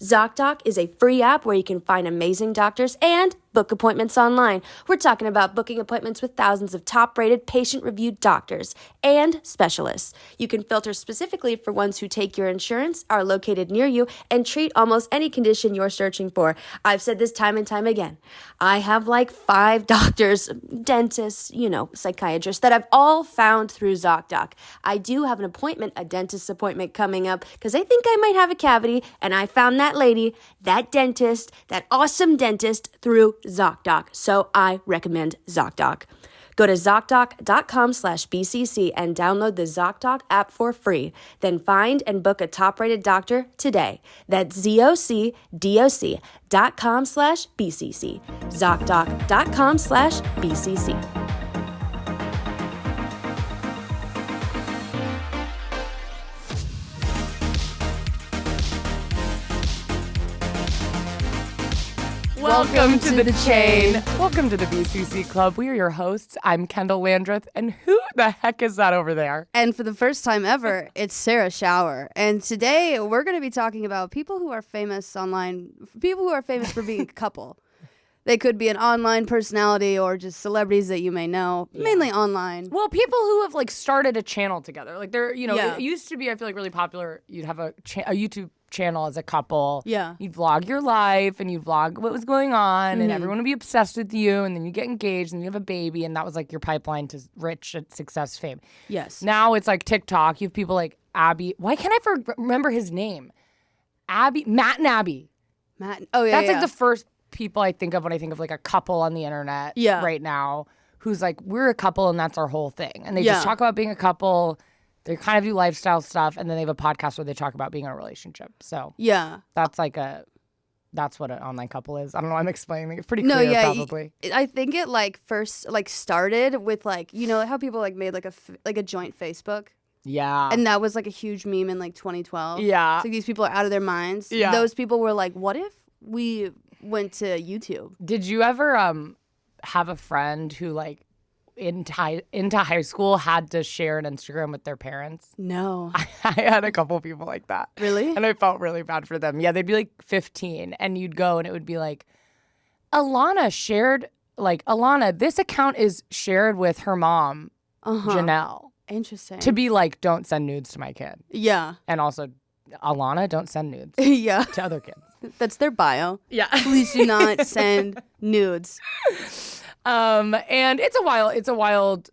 Zocdoc is a free app where you can find amazing doctors and book appointments online. We're talking about booking appointments with thousands of top-rated, patient-reviewed doctors and specialists. You can filter specifically for ones who take your insurance, are located near you, and treat almost any condition you're searching for. I've said this time and time again. I have like 5 doctors, dentists, psychiatrists that I've all found through Zocdoc. I do have a dentist appointment coming up because I think I might have a cavity, and I found that lady, that dentist, that awesome dentist through Zocdoc. So I recommend Zocdoc. Go to Zocdoc.com/BCC and download the Zocdoc app for free. Then find and book a top-rated doctor today. That's ZocDoc.com/BCC. Zocdoc.com/BCC. Welcome to the chain. Welcome to the BCC Club. We are your hosts. I'm Kendahl Landreth, and who the heck is that over there? And for the first time ever, it's Sarah Shower. And today we're going to be talking about people who are famous online, people who are famous for being a couple. They could be an online personality or just celebrities that you may know, mainly online. Well, people who have started a channel together. It used to be, I feel like, really popular. You'd have a YouTube channel as a couple. Yeah. You'd vlog your life and you'd vlog what was going on and everyone would be obsessed with you, and then you get engaged and you have a baby, and that was like your pipeline to rich success, fame. Yes. Now it's like TikTok. You have people like Abby. Why can't I remember his name? Matt and Abby. Oh, yeah. That's like the first people I think of when I think of like a couple on the internet right now who's like, we're a couple and that's our whole thing. And they just talk about being a couple. They kind of do lifestyle stuff, and then they have a podcast where they talk about being in a relationship. So that's that's what an online couple is. I don't know. I'm explaining. It's pretty clear, probably. I think it first started with how people made a joint Facebook. Yeah. And that was a huge meme in 2012. Yeah. It's these people are out of their minds. Yeah. Those people were like, what if we went to YouTube? Did you ever have a friend who into high school had to share an Instagram with their parents? No. I had a couple people like that. Really? And I felt really bad for them. Yeah, they'd be 15 and you'd go and it would be Alana shared, Alana, this account is shared with her mom, Janelle. Interesting. To be don't send nudes to my kid. Yeah. And also, Alana, don't send nudes yeah. to other kids. That's their bio. Yeah. Please do not send nudes. And it's a wild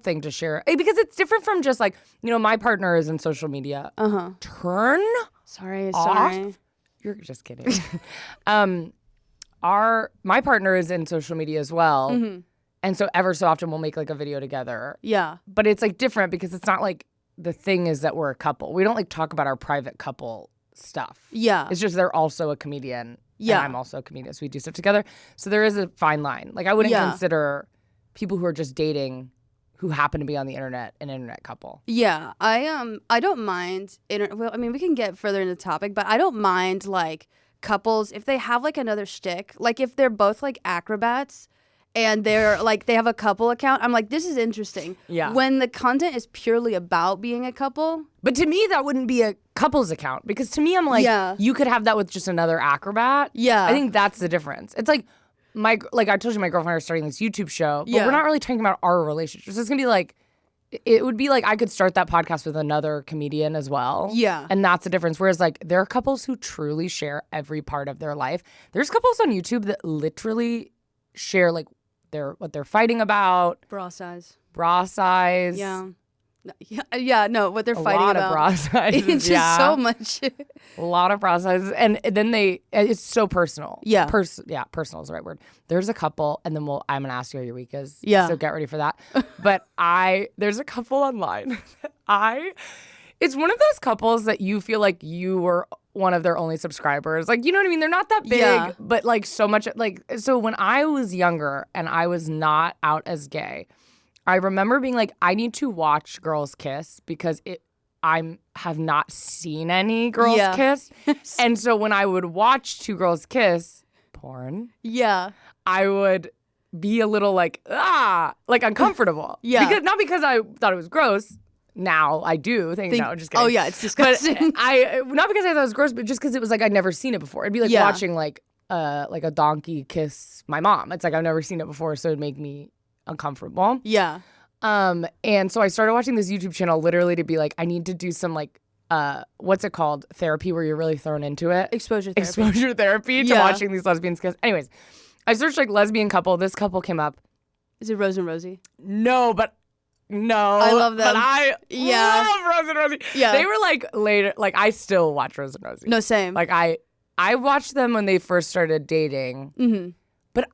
thing to share because it's different from just my partner is in social media. Turn Sorry. off. You're just kidding. My partner is in social media as well. Mm-hmm. And so ever so often we'll make a video together. Yeah. But it's different because it's not the thing is that we're a couple. We don't talk about our private couple stuff. Yeah. It's just they're also a comedian. Yeah. And I'm also a comedian, so we do stuff together. So there is a fine line. I wouldn't consider people who are just dating who happen to be on the internet an internet couple. Yeah. I don't mind we can get further into the topic, but I don't mind couples if they have another shtick. If they're both acrobats and they're they have a couple account, I'm this is interesting. Yeah. When the content is purely about being a couple. But to me, that wouldn't be a couple's account because to me, I'm you could have that with just another acrobat. Yeah. I think that's the difference. It's I told you, my girlfriend and I are starting this YouTube show, but we're not really talking about our relationships. It's going to be it would be I could start that podcast with another comedian as well. Yeah. And that's the difference. Whereas there are couples who truly share every part of their life. There's couples on YouTube that literally share what they're fighting about. Bra size. Yeah. Yeah, no, what they're fighting about. A lot of bra sizes. It's just so much. A lot of bra sizes. And then it's so personal. Yeah. Personal is the right word. There's a couple, and then I'm going to ask you how your week is. Yeah. So get ready for that. But there's a couple online. It's one of those couples that you feel you were one of their only subscribers. You know what I mean? They're not that big, but so much. So when I was younger and I was not out as gay, I remember being I need to watch girls kiss because I have not seen any girls kiss. And so when I would watch two girls kiss porn, I would be a little uncomfortable. Yeah. Not because I thought it was gross. now I do think no, just kidding. Oh yeah, it's disgusting. But I not because I thought it was gross, but just because it was like I'd never seen it before. It'd be like watching like a donkey kiss my mom. It's like I've never seen it before, so it'd make me uncomfortable. Yeah. And so I started watching this YouTube channel literally to be like, I need to do some like what's it called? Therapy where you're really thrown into it. Exposure therapy. Exposure therapy to watching these lesbians kiss. Anyways, I searched like lesbian couple. This couple came up. Is it Rose and Rosie? No, but no. I love them. But I love Rose and Rosie. Yeah. They were like later, like I still watch Rose and Rosie. No, same. Like I watched them when they first started dating. Mm-hmm. But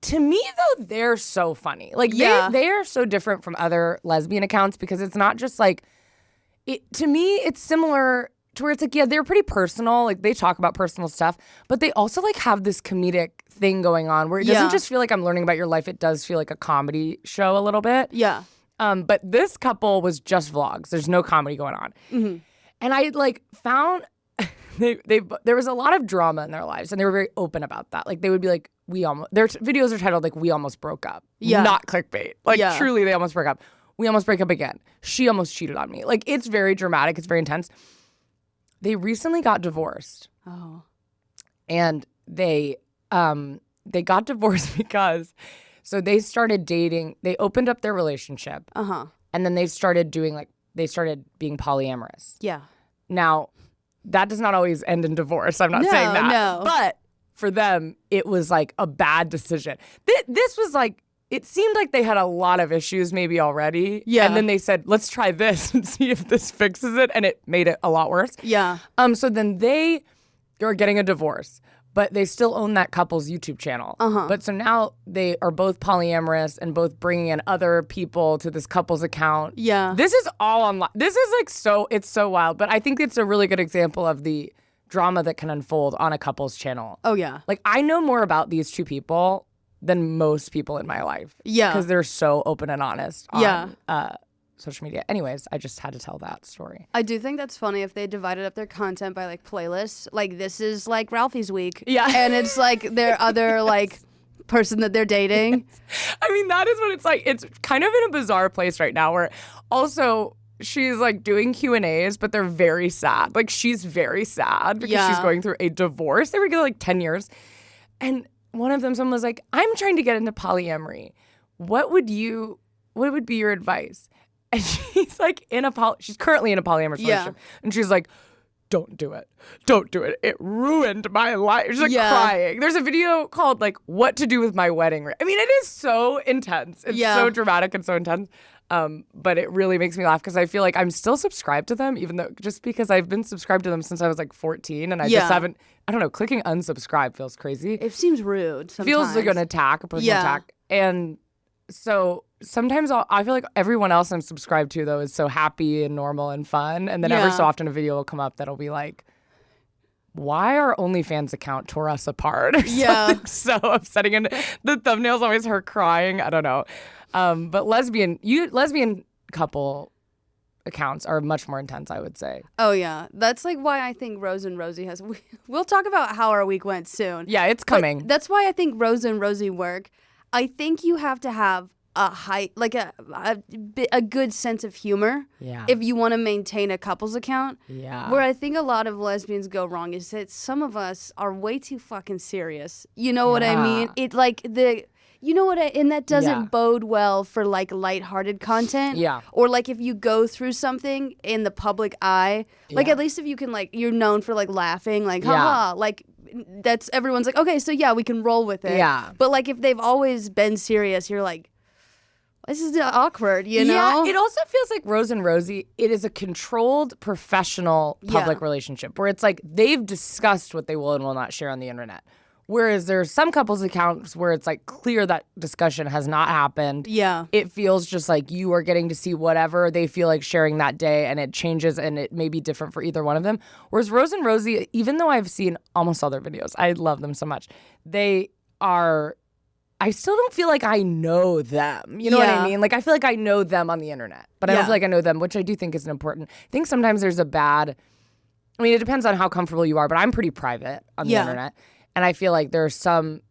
to me though, they're so funny. Like they are so different from other lesbian accounts because it's not just like, to me, it's similar to where it's like, they're pretty personal. Like they talk about personal stuff, but they also like have this comedic thing going on where it doesn't just feel like I'm learning about your life. It does feel like a comedy show a little bit. Yeah. But this couple was just vlogs. There's no comedy going on. Mm-hmm. And I like found there was a lot of drama in their lives and they were very open about that. Like they would be like, their videos are titled like, we almost broke up. Yeah. Not clickbait. Like truly they almost broke up. We almost break up again. She almost cheated on me. Like it's very dramatic. It's very intense. They recently got divorced. Oh. And they got divorced because so they started dating. They opened up their relationship. Uh-huh. And then they started being polyamorous. Yeah. Now, that does not always end in divorce. I'm not saying that. No. But for them, it was like a bad decision. This was like, it seemed like they had a lot of issues maybe already. Yeah. And then they said, let's try this and see if this fixes it. And it made it a lot worse. Yeah. So then they are getting a divorce, but they still own that couple's YouTube channel. Uh-huh. But so now they are both polyamorous and both bringing in other people to this couple's account. Yeah. This is all online. This is like it's so wild. But I think it's a really good example of the drama that can unfold on a couple's channel. Oh, yeah. Like I know more about these two people than most people in my life. Yeah. Because they're so open and honest on social media. Anyways, I just had to tell that story. I do think that's funny if they divided up their content by like playlists. Like this is like Ralphie's week. Yeah. And it's like their other like person that they're dating. I mean, that is what it's like. It's kind of in a bizarre place right now where also she's like doing Q&As, but they're very sad. Like she's very sad because she's going through a divorce. They were together like 10 years. And one of them, someone was like, I'm trying to get into polyamory. What would be your advice? And she's like she's currently in a polyamorous relationship. And she's like, don't do it. Don't do it. It ruined my life. She's like crying. There's a video called like what to do with my wedding ring. I mean, it is so intense. It's so dramatic and so intense. But it really makes me laugh because I feel like I'm still subscribed to them, even though just because I've been subscribed to them since I was like 14 and I just haven't, I don't know, clicking unsubscribe feels crazy. It seems rude sometimes. Feels like an attack, a personal attack. And so sometimes I feel like everyone else I'm subscribed to though is so happy and normal and fun. And then every so often a video will come up that'll be like, why our OnlyFans account tore us apart? Or something so upsetting. And the thumbnail's always her crying. I don't know. But lesbian couple accounts are much more intense, I would say. Oh, yeah. That's like why I think Rose and Rosie we'll talk about how our week went soon. Yeah, it's coming. But that's why I think Rose and Rosie work. I think you have to have a good sense of humor if you want to maintain a couple's account. Yeah. Where I think a lot of lesbians go wrong is that some of us are way too fucking serious. You know what I mean? It like and that doesn't bode well for like lighthearted content. Yeah. Or like if you go through something in the public eye, like at least if you can like, you're known for like laughing, like haha, like that's everyone's like, okay, so we can roll with it. Yeah. But like if they've always been serious, you're like, this is awkward, you know? Yeah, it also feels like Rose and Rosie, it is a controlled professional public relationship where it's like they've discussed what they will and will not share on the internet. Whereas there's some couples accounts where it's like clear that discussion has not happened. Yeah. It feels just like you are getting to see whatever they feel like sharing that day and it changes and it may be different for either one of them. Whereas Rose and Rosie, even though I've seen almost all their videos, I love them so much. I still don't feel like I know them. You know what I mean? Like I feel like I know them on the internet, but I don't feel like I know them, which I do think is important. I think sometimes there's it depends on how comfortable you are, but I'm pretty private on the internet. And I feel like there are some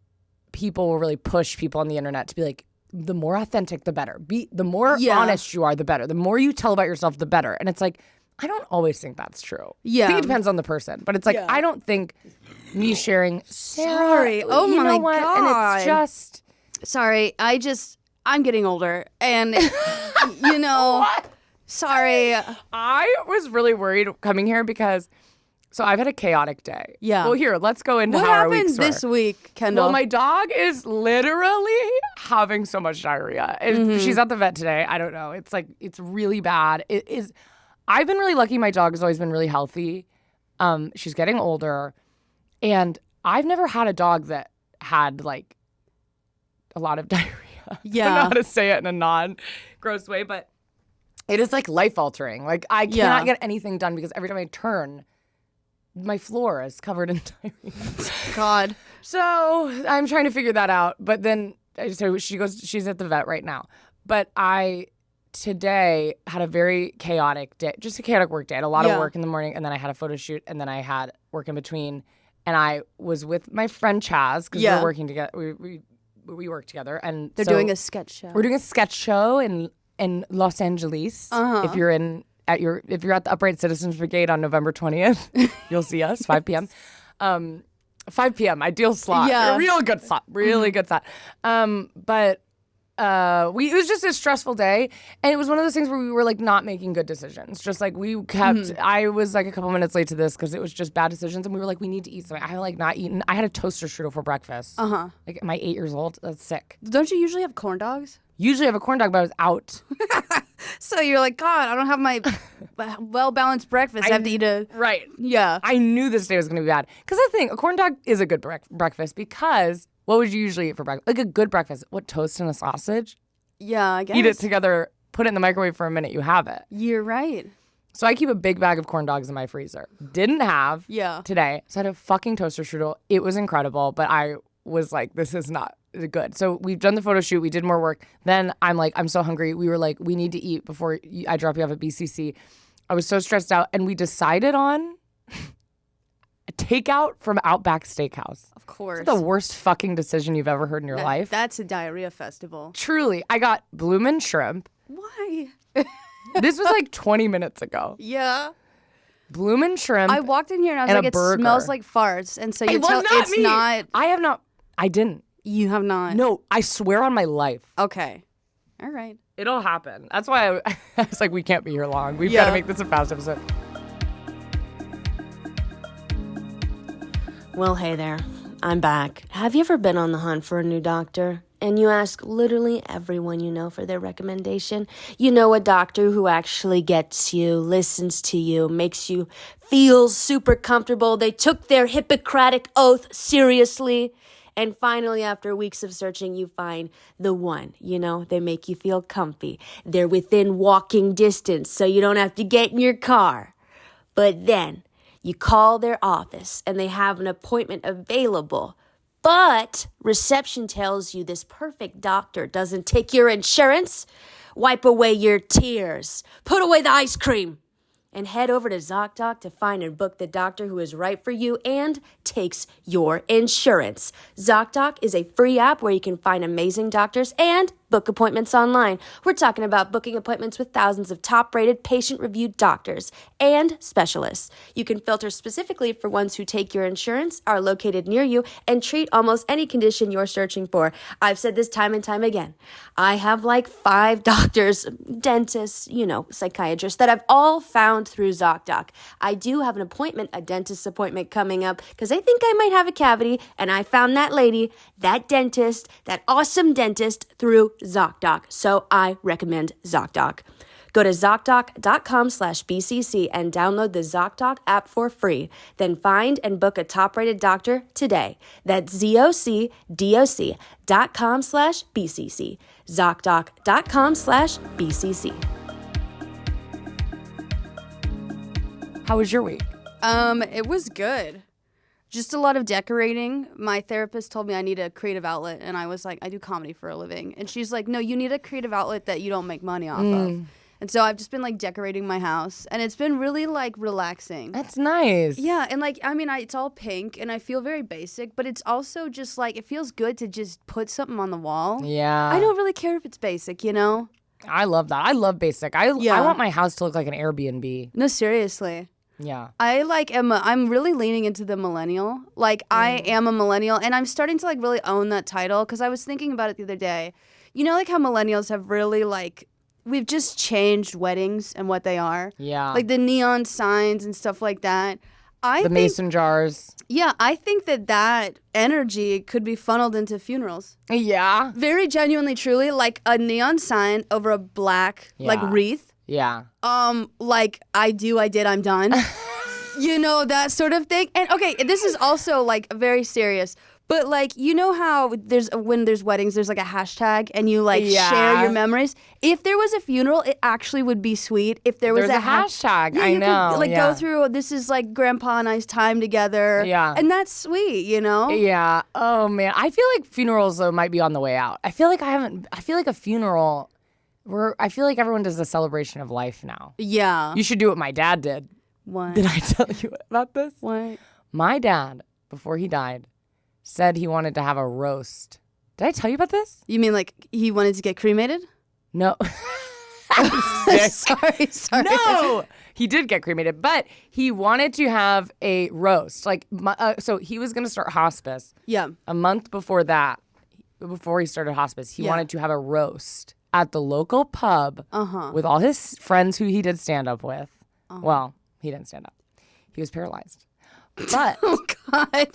people will really push people on the internet to be like, the more authentic, the better. The more Yeah. honest you are, the better. The more you tell about yourself, the better. And it's like, I don't always think that's true. Yeah. I think it depends on the person. But it's like, Yeah. I don't think me sharing, Sorry. Sarah, Oh you know my what? God. And it's just... Sorry, I'm getting older, and you know, sorry. I was really worried coming here because, so I've had a chaotic day. Yeah. Well, here, let's go into What how our happened weeks were. this week, Kendahl? Well, my dog is literally having so much diarrhea. She's at the vet today. I don't know. It's like, it's really bad. It is. I've been really lucky. My dog has always been really healthy. She's getting older. And I've never had a dog that had like a lot of diarrhea. Yeah. I don't know how to say it in a non-gross way, but it is like life-altering. Like I cannot get anything done because every time I turn, my floor is covered in diarrhea. God. So I'm trying to figure that out. But then she's at the vet right now. But I today had a very chaotic day, just a chaotic work day. I had a lot of work in the morning, and then I had a photo shoot, and then I had work in between. And I was with my friend Chaz because we're working together. We work together, and They're doing a sketch show. We're doing a sketch show in Los Angeles. If you're at the Upright Citizens Brigade on November 20th, you'll see us 5 p.m. 5 p.m. ideal slot. Yeah. A real good slot. Really good slot. But it was just a stressful day, and it was one of those things where we were like not making good decisions. Just like we kept, I was like a couple minutes late to this because it was just bad decisions, and we were like, we need to eat something. I had like not eaten. I had a toaster strudel for breakfast. Like am I 8 years old? That's sick. Don't you usually have corn dogs? Usually I have a corn dog, but I was out. So you're like, God, I don't have my well-balanced breakfast. I have to eat a... Right. Yeah. I knew this day was going to be bad. Because that's the thing, a corn dog is a good breakfast because what would you usually eat for breakfast? Like a good breakfast. What, toast and a sausage? Yeah, I guess. Eat it together, put it in the microwave for a minute, you have it. You're right. So I keep a big bag of corn dogs in my freezer. Didn't have today. So I had a fucking toaster strudel. It was incredible, but I was like, this is not good. So we've done the photo shoot. We did more work. Then I'm like, I'm so hungry. We were like, we need to eat before I drop you off at BCC. I was so stressed out. And we decided on a takeout from Outback Steakhouse. Of course. It's the worst fucking decision you've ever heard in your life. That's a diarrhea festival. Truly. I got bloomin' shrimp. Why? This was like 20 minutes ago. Yeah. Bloomin' shrimp. I walked in here and I was and like, a it burger. smells like farts. And so It you're was not it's me. not. I have not. I didn't. You have not. No, I swear on my life. Okay. All right. It'll happen. That's why I was like, we can't be here long. We've got to make this a fast episode. Well, hey there. I'm back. Have you ever been on the hunt for a new doctor? And you ask literally everyone you know for their recommendation? You know, a doctor who actually gets you, listens to you, makes you feel super comfortable. They took their Hippocratic oath seriously. And finally, after weeks of searching, you find the one. You know, they make you feel comfy. They're within walking distance, so you don't have to get in your car. But then you call their office and they have an appointment available. But reception tells you this perfect doctor doesn't take your insurance. Wipe away your tears. Put away the ice cream. And head over to Zocdoc to find and book the doctor who is right for you and takes your insurance. Zocdoc is a free app where you can find amazing doctors and book appointments online. We're talking about booking appointments with thousands of top-rated, patient-reviewed doctors and specialists. You can filter specifically for ones who take your insurance, are located near you, and treat almost any condition you're searching for. I've said this time and time again. I have like 5 doctors, dentists, psychiatrists that I've all found through Zocdoc. I do have an appointment, a dentist appointment coming up because I think I might have a cavity, and I found that lady, that dentist, that awesome dentist through Zocdoc. So I recommend Zocdoc. Go to ZocDoc.com/BCC and download the Zocdoc app for free. Then find and book a top-rated doctor today. That's ZocDoc.com/BCC. ZocDoc.com/BCC. How was your week? It was good. Just a lot of decorating. My therapist told me I need a creative outlet, and I was like, I do comedy for a living. And she's like, no, you need a creative outlet that you don't make money off of. And so I've just been like decorating my house, and it's been really like relaxing. That's nice. Yeah, and like it's all pink, and I feel very basic, but it's also just like it feels good to just put something on the wall. Yeah. I don't really care if it's basic, you know? I love that. I love basic. I want my house to look like an Airbnb. No, seriously. Yeah. I'm really leaning into the millennial. Like I am a millennial, and I'm starting to like really own that title because I was thinking about it the other day. You know, like how millennials have really like we've just changed weddings and what they are. Yeah. Like the neon signs and stuff like that. The mason jars. Yeah, I think that energy could be funneled into funerals. Yeah. Very genuinely, truly, like a neon sign over a black like wreath. Yeah. Like I did, I'm done. You know, that sort of thing. And okay, this is also like very serious. But like, you know how when there's weddings, there's like a hashtag and you like share your memories. If there was a funeral, it actually would be sweet. If there's a hashtag, yeah, I know. Could, like go through. This is like Grandpa and I's time together. Yeah, and that's sweet, you know. Yeah. Oh man, I feel like funerals though might be on the way out. I feel like a funeral. I feel like everyone does a celebration of life now. Yeah. You should do what my dad did. What? Did I tell you about this? What? My dad, before he died, said he wanted to have a roast. Did I tell you about this? You mean like he wanted to get cremated? No. Sorry. No, he did get cremated, but he wanted to have a roast. Like, so he was going to start hospice. Yeah. A month before that, before he started hospice, he wanted to have a roast at the local pub with all his friends who he did stand up with. Well, he didn't stand up. He was paralyzed. But oh God.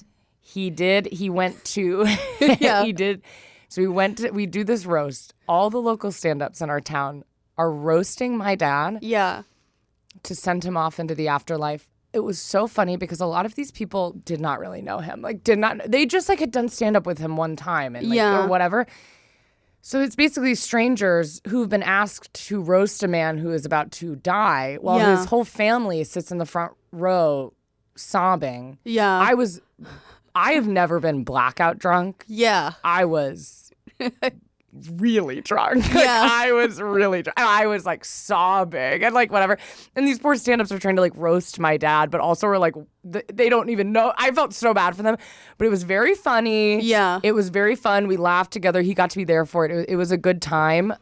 He went to he did. So we do this roast. All the local stand-ups in our town are roasting my dad. Yeah. To send him off into the afterlife. It was so funny because a lot of these people did not really know him. Like they just like had done stand-up with him one time and or whatever. So it's basically strangers who've been asked to roast a man who is about to die while his whole family sits in the front row sobbing. Yeah. I have never been blackout drunk. Yeah. I was really drunk. Yeah. Like, I was really drunk. I was like sobbing and like whatever. And these poor stand-ups are trying to like roast my dad, but also were like, they don't even know. I felt so bad for them, but it was very funny. Yeah. It was very fun. We laughed together. He got to be there for it. It was a good time.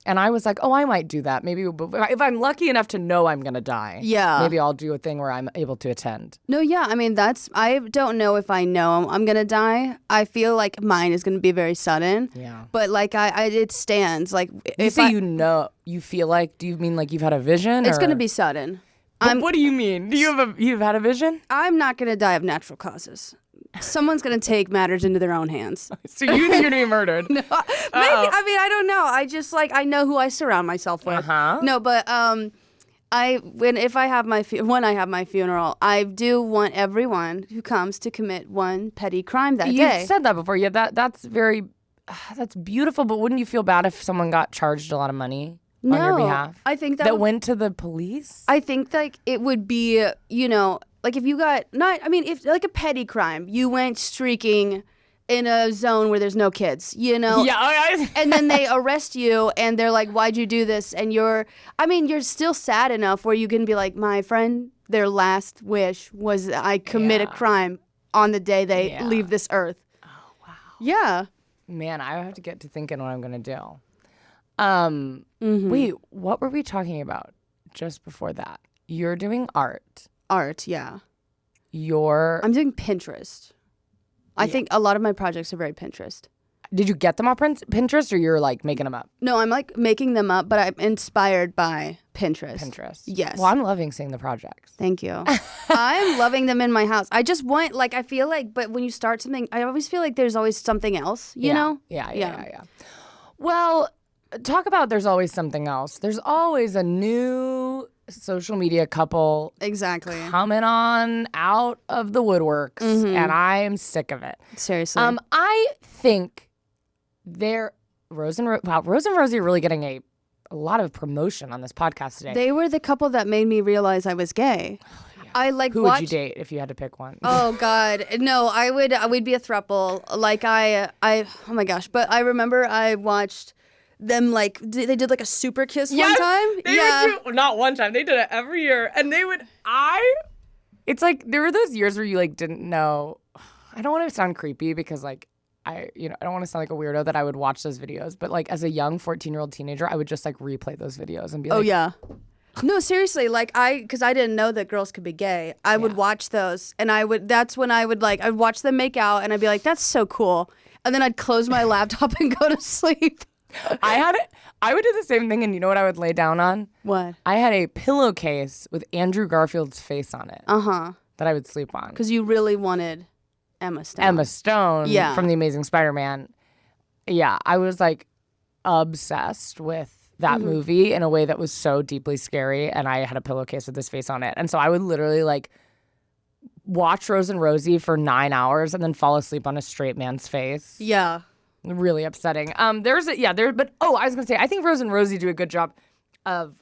And I was like, oh, I might do that. Maybe if I'm lucky enough to know I'm going to die. Yeah. Maybe I'll do a thing where I'm able to attend. No, yeah. I mean, I don't know if I know I'm going to die. I feel like mine is going to be very sudden. Yeah. But like it stands. Like you feel like, do you mean like you've had a vision? It's going to be sudden. What do you mean? You've had a vision? I'm not going to die of natural causes. Someone's going to take matters into their own hands. So you think you're going to be murdered? No, maybe. I mean, I don't know. I just I know who I surround myself with. No, but when I have my funeral, I do want everyone who comes to commit one petty crime that day. You've said that before. Yeah, that's beautiful. But wouldn't you feel bad if someone got charged a lot of money on your behalf? I think that went to the police. I think like it would be, like if you got if like a petty crime, you went streaking in a zone where there's no kids, Yeah. And then they arrest you and they're like, why'd you do this? And you're still sad enough where you can be like, my friend, their last wish was I commit a crime on the day they leave this earth. Oh, wow. Yeah. Man, I have to get to thinking what I'm going to do. Wait, what were we talking about just before that? You're doing art. Art, yeah. I'm doing Pinterest. I think a lot of my projects are very Pinterest. Did you get them off Pinterest or you're like making them up? No, I'm like making them up, but I'm inspired by Pinterest. Yes. Well, I'm loving seeing the projects. Thank you. I'm loving them in my house. I just want, I feel like, but when you start something, I always feel like there's always something else, you know? Yeah. Well, talk about there's always something else. There's always a new social media couple coming on out of the woodworks, and I am sick of it. Seriously. I think Rose and Rosie are really getting a lot of promotion on this podcast today. They were the couple that made me realize I was gay. I Who would you date if you had to pick one? Oh God, no! We'd be a throuple. Oh my gosh! But I remember I watched them like they did like a super kiss one Yes, time. They would not one time. They did it every year, and they would. It's like there were those years where you like didn't know. I don't want to sound creepy because like I don't want to sound like a weirdo that I would watch those videos, but like as a young 14-year-old teenager, I would just like replay those videos and be like, oh yeah. No, seriously, like because I didn't know that girls could be gay. I would watch those, and that's when I'd watch them make out, and I'd be like, that's so cool. And then I'd close my laptop and go to sleep. I would do the same thing, and you know what I would lay down on? What? I had a pillowcase with Andrew Garfield's face on it. That I would sleep on. Because you really wanted Emma Stone. Emma Stone from The Amazing Spider-Man. Yeah, I was like obsessed with that movie in a way that was so deeply scary, and I had a pillowcase with his face on it. And so I would literally like watch Rose and Rosie for 9 hours and then fall asleep on a straight man's face. Yeah. Really upsetting. But I was gonna say, I think Rose and Rosie do a good job of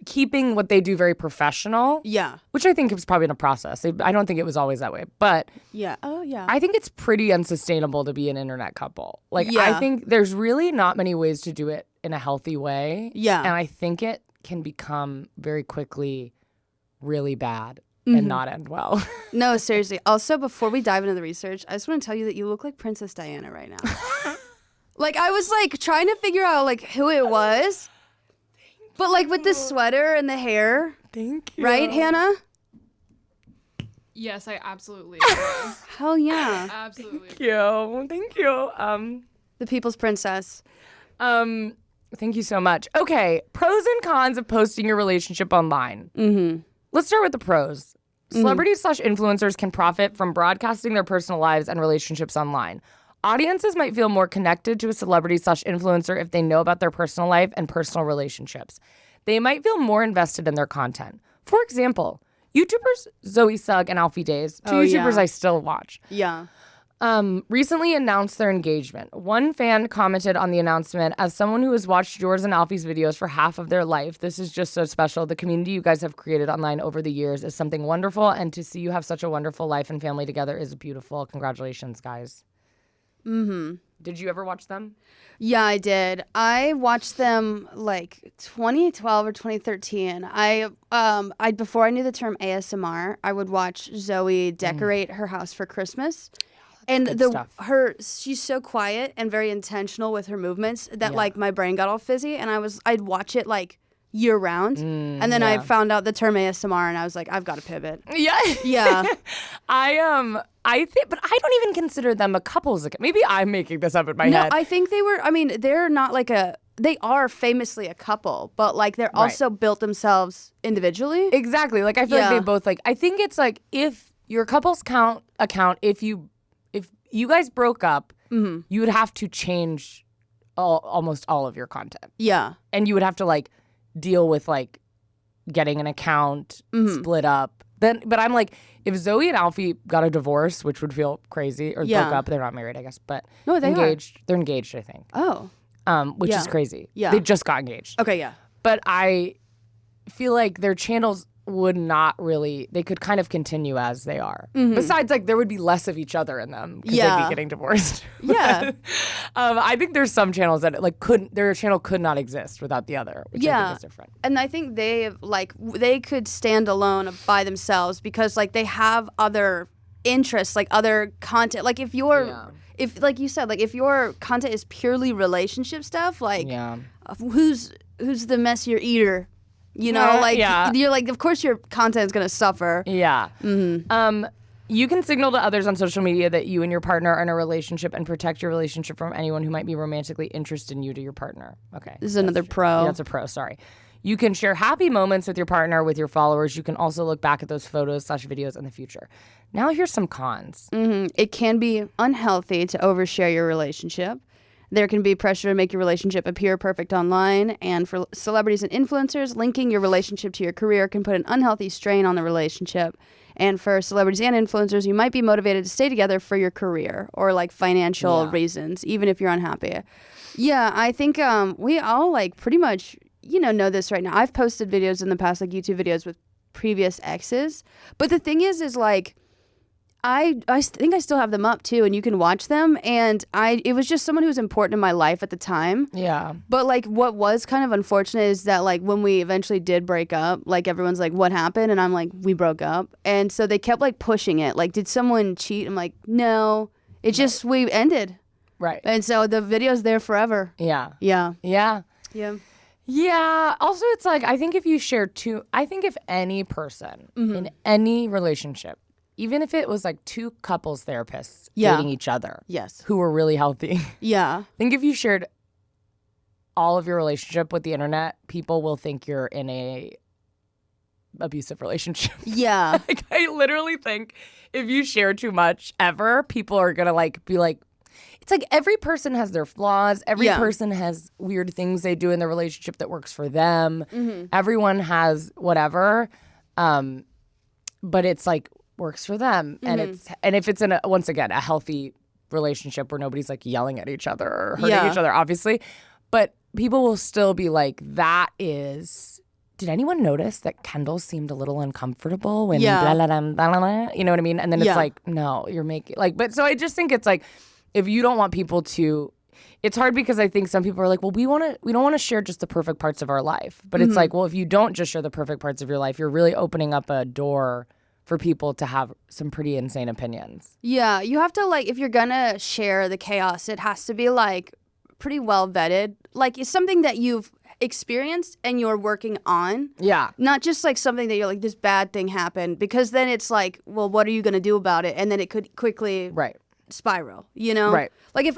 keeping what they do very professional. Yeah. Which I think is probably in a process. I don't think it was always that way. But yeah. Oh yeah. I think it's pretty unsustainable to be an internet couple. Like Yeah. I think there's really not many ways to do it in a healthy way. Yeah. And I think it can become very quickly really bad and not end well. No, seriously. Also, before we dive into the research, I just want to tell you that you look like Princess Diana right now. Like I was like trying to figure out like who it was. But like with the sweater and the hair. Thank you. Right, Hannah? Yes, I absolutely agree. Hell yeah. Absolutely. Thank you. The People's Princess. Thank you so much. Okay, pros and cons of posting your relationship online. Let's start with the pros. Celebrities/influencers can profit from broadcasting their personal lives and relationships online. Audiences might feel more connected to a celebrity/influencer if they know about their personal life and personal relationships. They might feel more invested in their content. For example, YouTubers Zoe Sugg and Alfie Days, two YouTubers I still watch, recently announced their engagement. One fan commented on the announcement, "As someone who has watched yours and Alfie's videos for half of their life, this is just so special. The community you guys have created online over the years is something wonderful, and to see you have such a wonderful life and family together is beautiful. Congratulations, guys." Did you ever watch them? Yeah, I did. I watched them like 2012 or 2013. I before I knew the term ASMR, I would watch Zoe decorate her house for Christmas. And she's so quiet and very intentional with her movements that like my brain got all fizzy, and I'd watch it like year round. And then I found out the term ASMR, and I was like, I've got to pivot. Yeah. Yeah. I think, but I don't even consider them a couple. Maybe I'm making this up in my head. No, I think they were. I mean, they're not like they are famously a couple, but like they're also built themselves individually. Exactly. Like I feel like they both like. I think it's like if your couples account, if you guys broke up, you would have to change almost all of your content. Yeah, and you would have to like deal with like getting an account split up. But I'm like, if Zoe and Alfie got a divorce, which would feel crazy, or broke up, they're not married, I guess, but no, they engaged. They're engaged, I think. Oh, which is crazy. Yeah, they just got engaged. Okay, yeah. But I feel like their channels would not really. They could kind of continue as they are. Besides, like there would be less of each other in them because they'd be getting divorced. Yeah. I think there's some channels that like their channel could not exist without the other, which I think is different. And I think they could stand alone by themselves because like they have other interests, like other content. Like if like you said, like if your content is purely relationship stuff, like who's the messier eater? You know, you're like, of course your content is going to suffer. Yeah. You can signal to others on social media that you and your partner are in a relationship and protect your relationship from anyone who might be romantically interested in you to your partner. Okay. This is another pro. Yeah, that's a pro, sorry. You can share happy moments with your partner, with your followers. You can also look back at those photos/videos in the future. Now here's some cons. It can be unhealthy to overshare your relationship. There can be pressure to make your relationship appear perfect online, and for celebrities and influencers, linking your relationship to your career can put an unhealthy strain on the relationship. And for celebrities and influencers, you might be motivated to stay together for your career or like financial reasons, even if you're unhappy. Yeah, I think we all like pretty much, know this right now. I've posted videos in the past, like YouTube videos with previous exes. But the thing is like, I think I still have them up too, and you can watch them. And it was just someone who was important in my life at the time. Yeah. But like, what was kind of unfortunate is that like when we eventually did break up, like everyone's like, "What happened?" And I'm like, "We broke up." And so they kept like pushing it. Like, did someone cheat? I'm like, no. It just we ended. Right. And so the video's there forever. Yeah. Yeah. Yeah. Yeah. Yeah. Also, it's like, I think if any person in any relationship, even if it was like two couples therapists dating each other, Yes. who were really healthy, Yeah. I think if you shared all of your relationship with the internet, people will think you're in a abusive relationship. Yeah. Like, I literally think if you share too much ever, people are gonna like be like, it's like every person has their flaws. Every person has weird things they do in their relationship that works for them. Everyone has whatever, but it's like works for them, and if it's in once again a healthy relationship where nobody's like yelling at each other or hurting each other, obviously, but people will still be like, that is. Did anyone notice that Kendahl seemed a little uncomfortable when blah, blah, blah, blah, blah, you know what I mean? And then it's like, no, you're making like, but so I just think it's like, if you don't want people to, it's hard because I think some people are like, well, we don't want to share just the perfect parts of our life. But it's like, well, if you don't just share the perfect parts of your life, you're really opening up a door for people to have some pretty insane opinions. Yeah. You have to like, if you're gonna share the chaos, it has to be like pretty well vetted. Like it's something that you've experienced and you're working on. Yeah. Not just like something that you're like, this bad thing happened, because then it's like, well, what are you gonna do about it? And then it could quickly spiral, you know? Right. Like if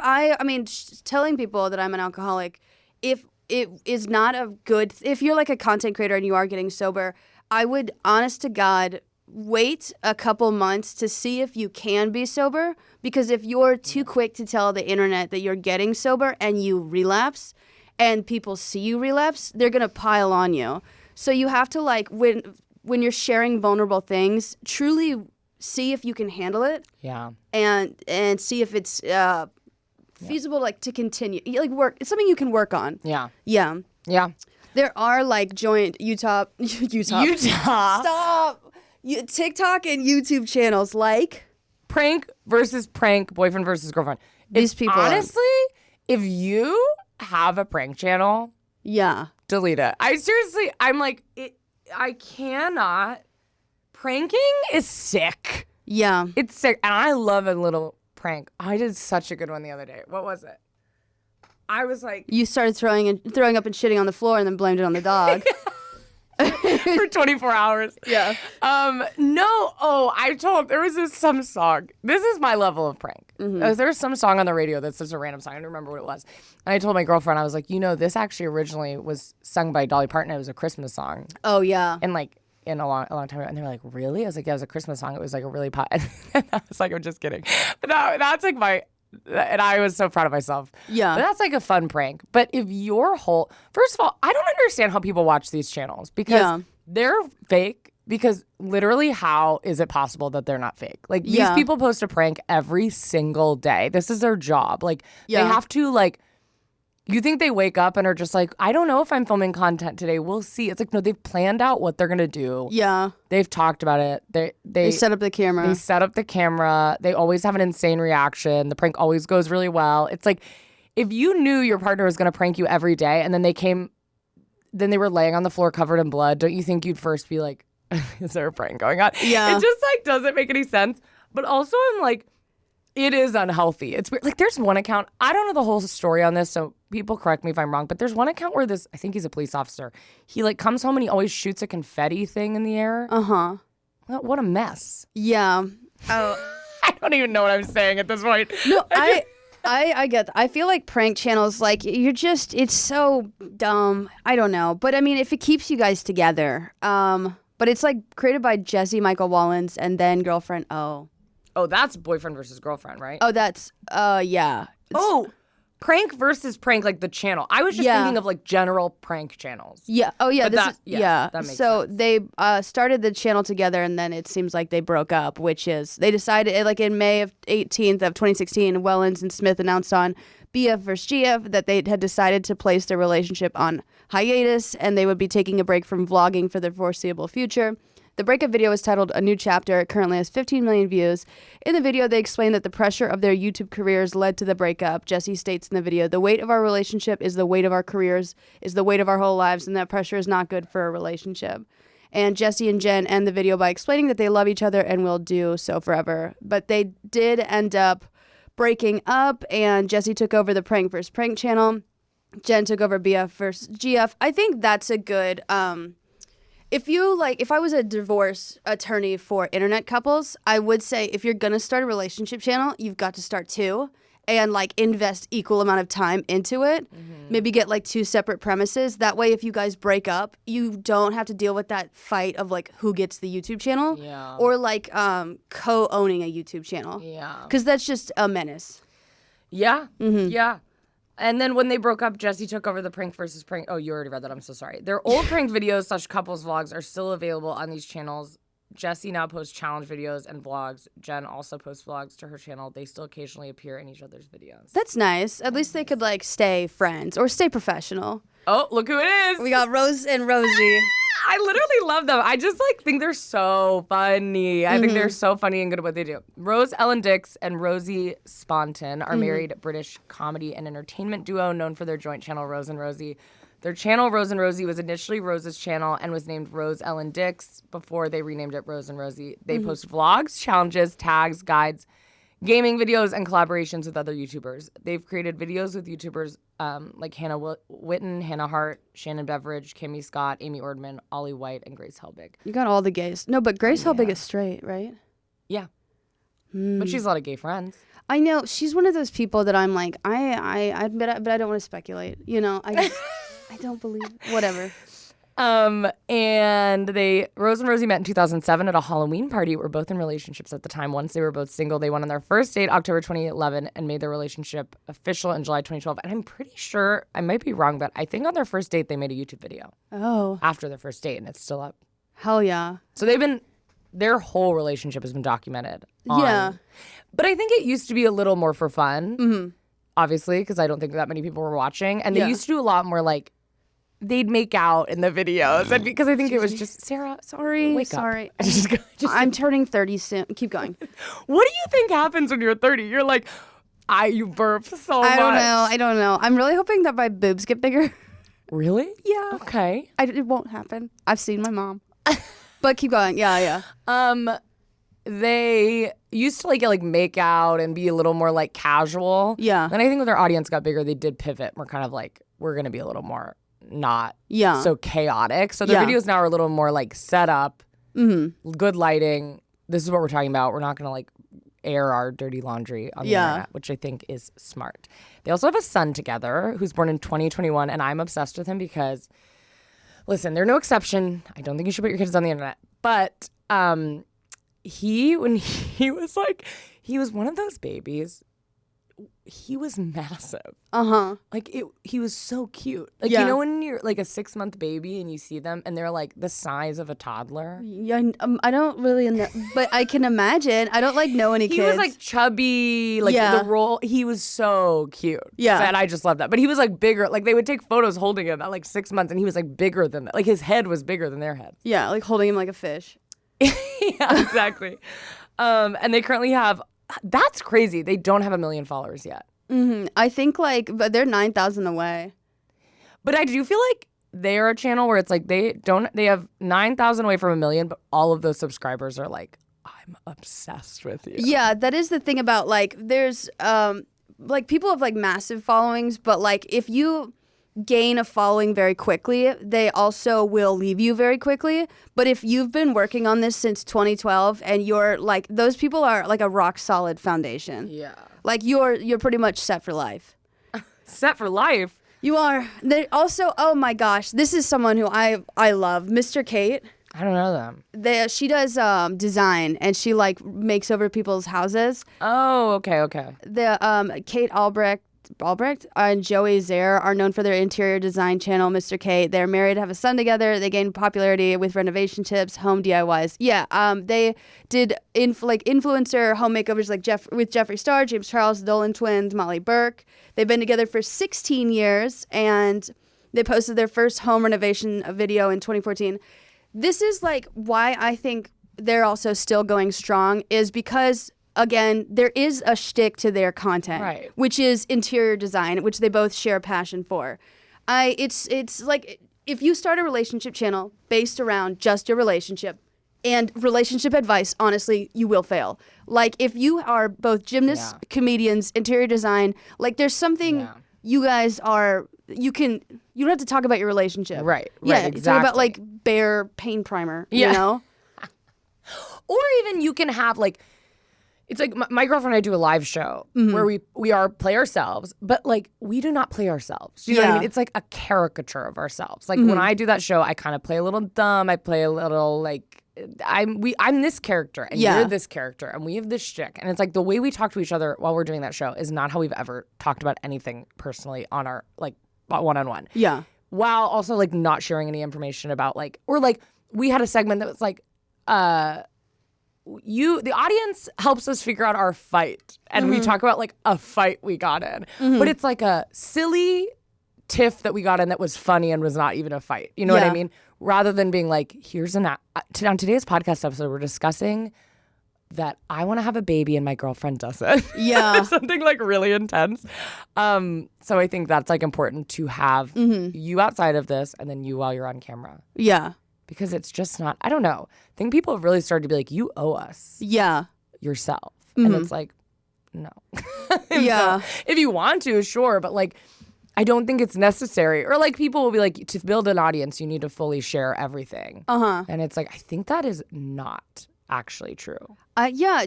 telling people that I'm an alcoholic, if it is not a good, if you're like a content creator and you are getting sober, I would, honest to God, wait a couple months to see if you can be sober, because if you're too quick to tell the internet that you're getting sober and you relapse and people see you relapse, they're going to pile on you. So you have to like, when you're sharing vulnerable things, truly see if you can handle it. Yeah. And see if it's feasible, like to continue, like work. It's something you can work on. Yeah. Yeah. Yeah. There are like joint Utah. Stop. TikTok and YouTube channels like prank versus prank, boyfriend versus girlfriend. These people. Honestly, if you have a prank channel, delete it. I'm like, I cannot. Pranking is sick. Yeah. It's sick. And I love a little prank. I did such a good one the other day. What was it? I was like, you started throwing up and shitting on the floor and then blamed it on the dog. For 24 hours. Yeah. There was some song. This is my level of prank. There was some song on the radio that's just a random song. I don't remember what it was. And I told my girlfriend, I was like, this actually originally was sung by Dolly Parton. It was a Christmas song. Oh, yeah. And like, in a long time ago. And they were like, really? I was like, yeah, it was a Christmas song. It was like a really pop. And I was like, I'm just kidding. But that's like and I was so proud of myself. Yeah. But that's like a fun prank. But if first of all, I don't understand how people watch these channels because they're fake. Because literally, how is it possible that they're not fake? Like, these people post a prank every single day. This is their job. Like, they have to, like, you think they wake up and are just like, I don't know if I'm filming content today. We'll see. It's like, no, they've planned out what they're going to do. Yeah. They've talked about it. They set up the camera. They set up the camera. They always have an insane reaction. The prank always goes really well. It's like, if you knew your partner was going to prank you every day and then they were laying on the floor covered in blood, don't you think you'd first be like, is there a prank going on? Yeah. It just like doesn't make any sense. But also I'm like, it is unhealthy. It's weird. Like, there's one account, I don't know the whole story on this, so people correct me if I'm wrong, but there's one account where I think he's a police officer. He like comes home and he always shoots a confetti thing in the air. Uh-huh. What a mess. Yeah. Oh. I don't even know what I'm saying at this point. No, I get that. I feel like prank channels, like, it's so dumb. I don't know. But I mean, if it keeps you guys together, but it's like created by Jesse Michael Wallens and then girlfriend O. Oh, that's boyfriend versus girlfriend, right? Oh, that's, yeah. Prank versus prank, like the channel. I was just thinking of like general prank channels. Yeah. Oh, yeah. But that makes so sense. they started the channel together, and then it seems like they broke up, which is they decided like in May 18th of 2016, Wellens and Smith announced on BF vs. GF that they had decided to place their relationship on hiatus, and they would be taking a break from vlogging for the foreseeable future. The breakup video is titled A New Chapter. It currently has 15 million views. In the video, they explain that the pressure of their YouTube careers led to the breakup. Jessie states in the video, the weight of our relationship is the weight of our careers, is the weight of our whole lives, and that pressure is not good for a relationship. And Jessie and Jen end the video by explaining that they love each other and will do so forever. But they did end up breaking up, and Jessie took over the Prank vs. Prank channel. Jen took over BF vs. GF. I think that's a good... If I was a divorce attorney for internet couples, I would say if you're going to start a relationship channel, you've got to start two and invest equal amount of time into it. Mm-hmm. Maybe get two separate premises. That way, if you guys break up, you don't have to deal with that fight of who gets the YouTube channel or co-owning a YouTube channel. Yeah. Because that's just a menace. Yeah. Mm-hmm. Yeah. And then when they broke up, Jessie took over the Prank vs. Prank. Oh, you already read that. I'm so sorry. Their old prank videos / couples vlogs are still available on these channels. Jessie now posts challenge videos and vlogs. Jen also posts vlogs to her channel. They still occasionally appear in each other's videos. That's nice. At least they could stay friends or stay professional. Oh, look who it is. We got Rose and Rosie. I literally love them. I just think they're so funny. I think they're so funny and good at what they do. Rose Ellen Dix and Rosie Sponton are married British comedy and entertainment duo known for their joint channel Rose and Rosie. Their channel, Rose and Rosie, was initially Rose's channel and was named Rose Ellen Dix before they renamed it Rose and Rosie. They post vlogs, challenges, tags, guides, gaming videos, and collaborations with other YouTubers. They've created videos with YouTubers like Hannah Witten, Hannah Hart, Shannon Beveridge, Kimmy Scott, Amy Ordman, Ollie White, and Grace Helbig. You got all the gays. No, but Grace Helbig is straight, right? Yeah. But she has a lot of gay friends. I know. She's one of those people that I'm but I don't want to speculate. I don't believe whatever. And Rose and Rosie met in 2007 at a Halloween party. Were both in relationships at the time. Once they were both single, they went on their first date October 2011 and made their relationship official in July 2012. And I'm pretty sure, I might be wrong, but I think on their first date they made a YouTube video. Oh. After their first date, and it's still up. Hell yeah. So their whole relationship has been documented. Yeah. But I think it used to be a little more for fun, obviously, because I don't think that many people were watching. And they used to do a lot more they'd make out in the videos. And because I think it was just, Sarah, wake up. I'm turning 30 soon. Keep going. What do you think happens when you're 30? You're you burp so much. I don't know. I'm really hoping that my boobs get bigger. Really? Yeah. Okay. It won't happen. I've seen my mom. But keep going. Yeah. They used to get make out and be a little more casual. Yeah. Then I think when their audience got bigger, they did pivot. We're kind of we're going to be a little more not so chaotic. So their videos now are a little more set up, good lighting. This is what we're talking about. We're not going to air our dirty laundry on the internet, which I think is smart. They also have a son together who's born in 2021, and I'm obsessed with him because, listen, they're no exception. I don't think you should put your kids on the internet. But when he was one of those babies. He was massive. He was so cute. When you're a 6-month baby and you see them and they're the size of a toddler. Yeah, I don't really know, but I can imagine. I don't know any kids. He was chubby, the roll. He was so cute. Yeah, and I just love that. But he was bigger. They would take photos holding him at 6 months, and he was bigger than that. His head was bigger than their head. Yeah, holding him like a fish. Yeah, exactly. And they currently have. That's crazy. They don't have 1 million followers yet. I think but they're 9,000 away. But I do feel they are a channel where it's they have 9,000 away from 1 million, but all of those subscribers are I'm obsessed with you. Yeah, that is the thing about there's people have massive followings, but if you gain a following very quickly, they also will leave you very quickly. But if you've been working on this since 2012 and you're those people are a rock solid foundation. Yeah. You're pretty much set for life. Set for life? You are. They also, oh my gosh, this is someone who I love, Mr. Kate. I don't know them. She does design and she makes over people's houses. Oh, okay. The Kate Albrecht and Joey Zare are known for their interior design channel, Mr. Kate. They're married, have a son together. They gained popularity with renovation tips, home DIYs. Yeah, they did influencer home makeovers with Jeffree Star, James Charles, the Dolan twins, Molly Burke. They've been together for 16 years, and they posted their first home renovation video in 2014. this is like why I think they're also still going strong is because, again, there is a shtick to their content, right, which is interior design, which they both share a passion for. It's like if you start a relationship channel based around just your relationship and relationship advice, honestly, you will fail. Like if you are both gymnasts, comedians, interior design, like there's something you guys are, you don't have to talk about your relationship. Right. Yeah, exactly. talk about like bare paint primer, you know? Or even you can have like, it's like my girlfriend and I do a live show where we play ourselves, but like we do not play ourselves. You know what I mean? It's like a caricature of ourselves. Like when I do that show, I kind of play a little dumb. I play a little like I'm this character and you're this character and we have this shtick. And it's like the way we talk to each other while we're doing that show is not how we've ever talked about anything personally on our like one-on-one. Yeah. While also like not sharing any information about like, or like we had a segment that was like, the audience helps us figure out our fight, and we talk about like a fight we got in, but it's like a silly tiff that we got in that was funny and was not even a fight. You know what I mean? Rather than being like, here's on today's podcast episode, we're discussing that I want to have a baby and my girlfriend doesn't. Yeah. Something like really intense. So I think that's like important to have you outside of this and then you while you're on camera. Yeah. Because it's just not, I don't know. I think people have really started to be like, you owe us yourself. And it's like, no. Yeah. So, if you want to, sure. But like, I don't think it's necessary. Or like people will be like, to build an audience, you need to fully share everything. And it's like, I think that is not actually true.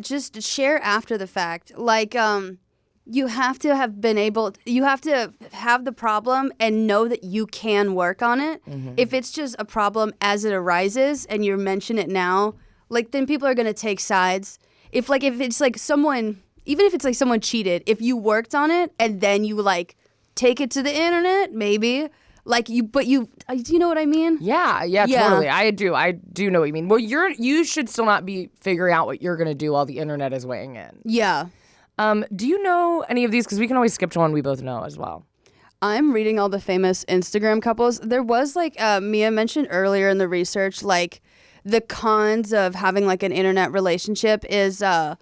Just share after the fact. Like, you have to have you have to have the problem and know that you can work on it. If it's just a problem as it arises and you mention it now, like then people are going to take sides. If it's like someone, even if it's like someone cheated, if you worked on it and then you like take it to the internet, maybe like do you know what I mean? Yeah, totally. I do know what you mean. Well, you should still not be figuring out what you're going to do while the internet is weighing in. Yeah. Do you know any of these? Because we can always skip to one we both know as well. I'm reading all the famous Instagram couples. There was like Mia mentioned earlier in the research, like the cons of having like an internet relationship is there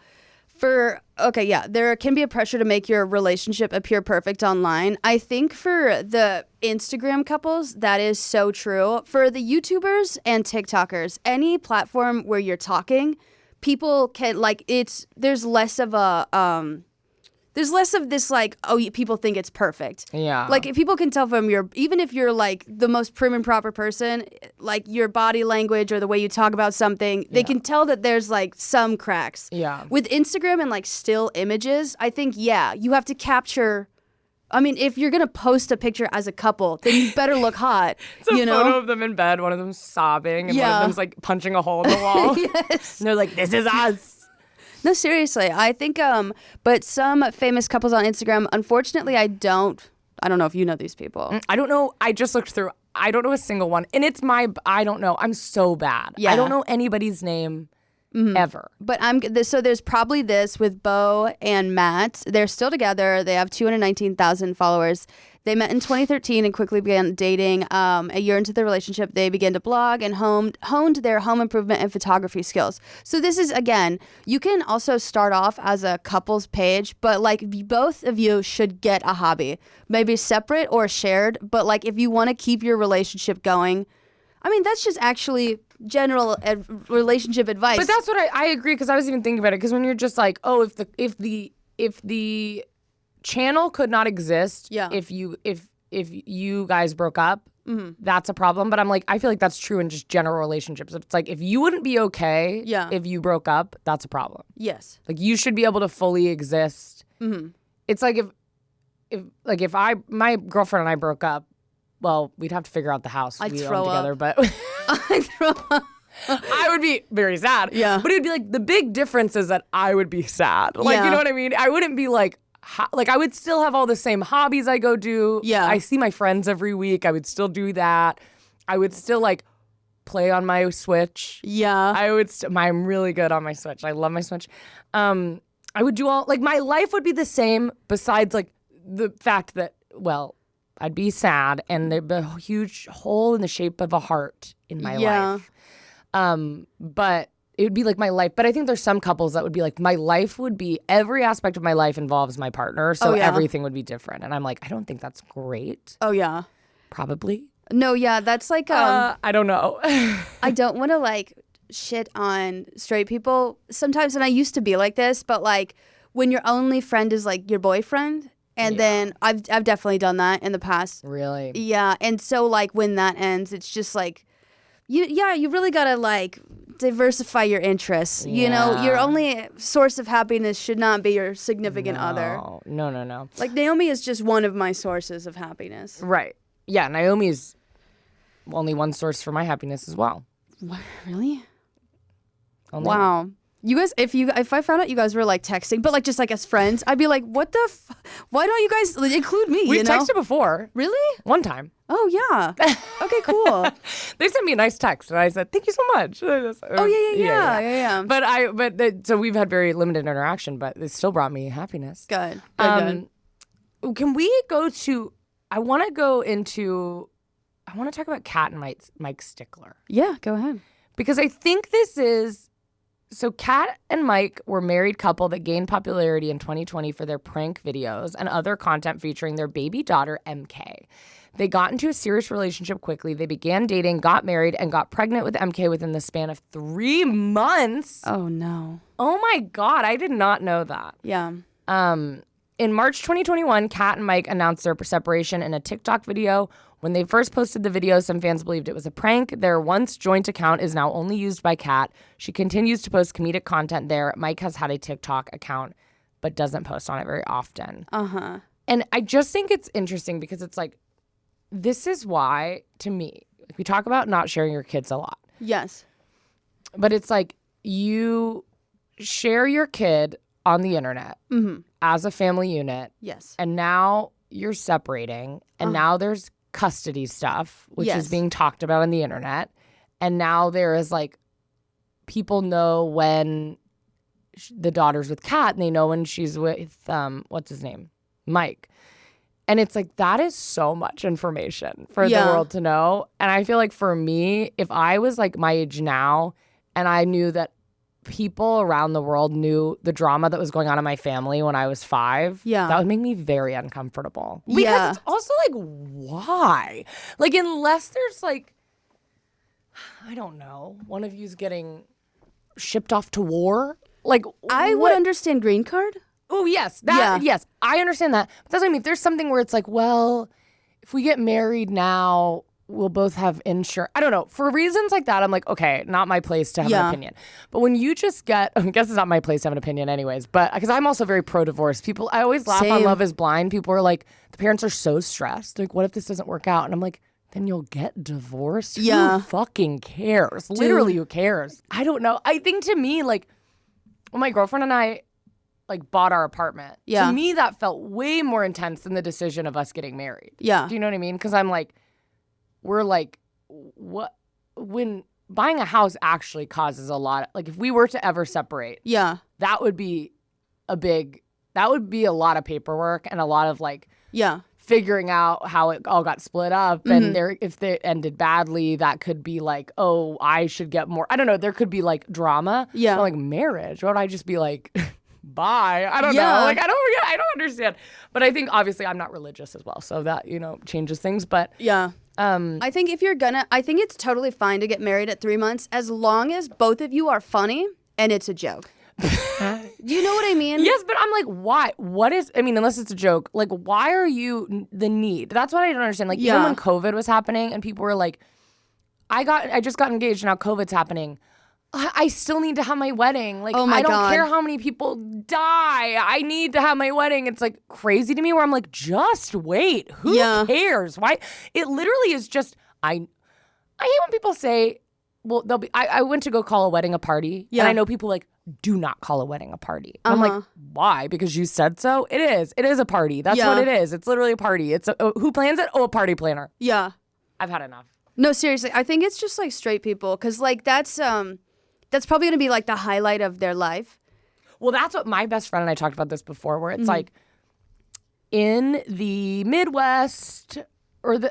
can be a pressure to make your relationship appear perfect online. I think for the Instagram couples, that is so true. For the YouTubers and TikTokers, any platform where you're talking, people can like there's less of this like, people think it's perfect. Yeah. Like if people can tell from even if you're like the most prim and proper person, like your body language or the way you talk about something, they can tell that there's like some cracks. Yeah. With Instagram and like still images, I think, you have to capture. I mean, if you're going to post a picture as a couple, then you better look hot. It's a photo of them in bed, one of them sobbing, and one of them's like punching a hole in the wall. Yes. And they're like, this is us. No, seriously. I think, but some famous couples on Instagram, unfortunately, I don't know if you know these people. I don't know. I just looked through. I don't know a single one. And I don't know. I'm so bad. Yeah. I don't know anybody's name. Ever. But so there's probably this with Bo and Matt. They're still together. They have 219,000 followers. They met in 2013 and quickly began dating. A year into their relationship, they began to blog and honed their home improvement and photography skills. So this is, again, you can also start off as a couples page, but like both of you should get a hobby, maybe separate or shared. But like if you want to keep your relationship going, I mean, that's just actually general relationship advice. But that's what I agree, because I was even thinking about it, because when you're just like, oh, if the channel could not exist if you guys broke up, that's a problem. But I'm like, I feel like that's true in just general relationships. It's like if you wouldn't be okay if you broke up, that's a problem. Yes. Like you should be able to fully exist. It's like if my girlfriend and I broke up, well, we'd have to figure out the house I'd we throw own together, up. but I'd throw up. I would be very sad. Yeah. But it would be like the big difference is that I would be sad. Like, you know what I mean? I wouldn't be like I would still have all the same hobbies I go do. Yeah. I see my friends every week. I would still do that. I would still like play on my Switch. Yeah. I would I'm really good on my Switch. I love my Switch. I would do all like my life would be the same besides like the fact that, well, I'd be sad, and there'd be a huge hole in the shape of a heart in my life. But it would be like my life. But I think there's some couples that would be like, my life would be, every aspect of my life involves my partner, so everything would be different. And I'm like, I don't think that's great. Oh, yeah. Probably. No, yeah, that's like... I don't know. I don't want to, like, shit on straight people sometimes, and I used to be like this, but, like, when your only friend is, like, your boyfriend, and then I've definitely done that in the past. Really? Yeah, and so, like, when that ends, it's just, like, you really gotta, like, diversify your interests. You know, your only source of happiness should not be your significant other. No. Like, Naomi is just one of my sources of happiness. Right. Yeah, Naomi is only one source for my happiness as well. What? Really? Only. Wow. You guys, if I found out you guys were like texting, but like just like as friends, I'd be like, what the why don't you guys include me? We've texted before. Really? One time. Oh, yeah. Okay, cool. They sent me a nice text, and I said, thank you so much. Oh, yeah. But so we've had very limited interaction, but it still brought me happiness. Good. Can we go to, I want to talk about Kat and Mike Stickler. Yeah, go ahead. Because I think this is, so Kat and Mike were a married couple that gained popularity in 2020 for their prank videos and other content featuring their baby daughter, MK. They got into a serious relationship quickly. They began dating, got married, and got pregnant with MK within the span of 3 months. Oh, no. Oh, my God. I did not know that. Yeah. In March 2021, Kat and Mike announced their separation in a TikTok video. When they first posted the video, some fans believed it was a prank. Their once joint account is now only used by Kat. She continues to post comedic content there. Mike has had a TikTok account, but doesn't post on it very often. And I just think it's interesting because it's like, this is why, to me, we talk about not sharing your kids a lot. Yes. But it's like you share your kid on the internet as a family unit. Yes. And now you're separating, and now there's custody stuff, which is being talked about on the internet. And now there is like, people know when the daughter's with Kat, and they know when she's with, what's his name? Mike. And it's like, that is so much information for the world to know. And I feel like for me, if I was like my age now and I knew that people around the world knew the drama that was going on in my family when I was 5, that would make me very uncomfortable. Because it's also like, why? Like, unless there's like, I don't know, one of you's getting shipped off to war. Like, I would understand green card. Oh, yes. Yes, I understand that. But that's what I mean. If there's something where it's like, well, if we get married now, we'll both have insurance. I don't know. For reasons like that, I'm like, okay, not my place to have an opinion. But when you just get, I guess it's not my place to have an opinion anyways, but because I'm also very pro-divorce. People, I always laugh on Love is Blind. People are like, the parents are so stressed. Like, what if this doesn't work out? And I'm like, then you'll get divorced. Yeah. Who fucking cares? Literally, who cares? I don't know. I think to me, like, when my girlfriend and I like bought our apartment, to me that felt way more intense than the decision of us getting married. Yeah. Do you know what I mean? Because I'm like, we're like, what, when buying a house actually causes a lot, like if we were to ever separate, that would be a lot of paperwork and a lot of like, figuring out how it all got split up. And if they ended badly, that could be like, oh, I should get more. I don't know. There could be like drama. Yeah. But like marriage, why would I just be like, bye? I don't know. Like, I don't understand. But I think obviously I'm not religious as well. So that, changes things. But I think I think it's totally fine to get married at 3 months as long as both of you are funny and it's a joke. Do you know what I mean? Yes, but I'm like, why? Unless it's a joke, like, why are you the need? That's what I don't understand. Like, even when COVID was happening and people were like, I just got engaged, now COVID's happening. I still need to have my wedding. Like, I don't care how many people die. I need to have my wedding. It's like crazy to me where I'm like, just wait. Who cares? Why? It literally is just, I hate when people say, well, they'll be, I went to go call a wedding a party. And I know people like, do not call a wedding a party. I'm like, why? Because you said so? It is. It is a party. That's what it is. It's literally a party. It's who plans it? Oh, a party planner. Yeah. I've had enough. No, seriously. I think it's just like straight people. Because like that's probably going to be like the highlight of their life. Well, that's what my best friend and I talked about this before, where it's like, in the Midwest,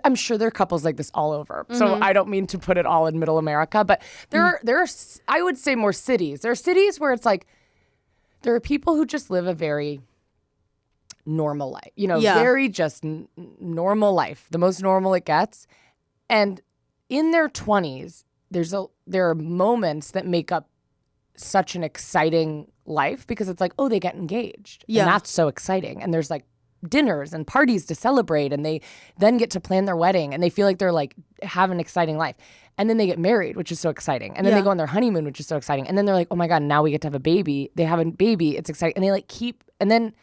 I'm sure there are couples like this all over. So I don't mean to put it all in Middle America, but there are, I would say, more cities. There are cities where it's like there are people who just live a very normal life, very just normal life, the most normal it gets. And in their 20s, there are moments that make up such an exciting life because it's like, oh, they get engaged. Yeah. And that's so exciting. And there's like dinners and parties to celebrate, and they then get to plan their wedding, and they feel like they're like have an exciting life. And then they get married, which is so exciting. And then they go on their honeymoon, which is so exciting. And then they're like, oh my God, now we get to have a baby. They have a baby. It's exciting. And they like and then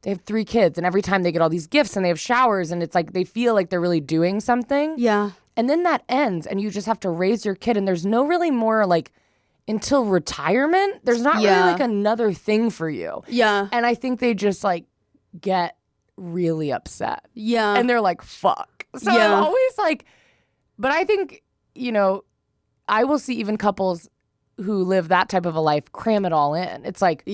they have 3 kids. And every time they get all these gifts and they have showers, and it's like they feel like they're really doing something. Yeah. And then that ends, and you just have to raise your kid. And there's no really more like until retirement. There's not really like another thing for you. Yeah. And I think they just like get really upset. Yeah. And they're like, fuck. So I'm always like, but I think, I will see even couples who live that type of a life cram it all in. It's like,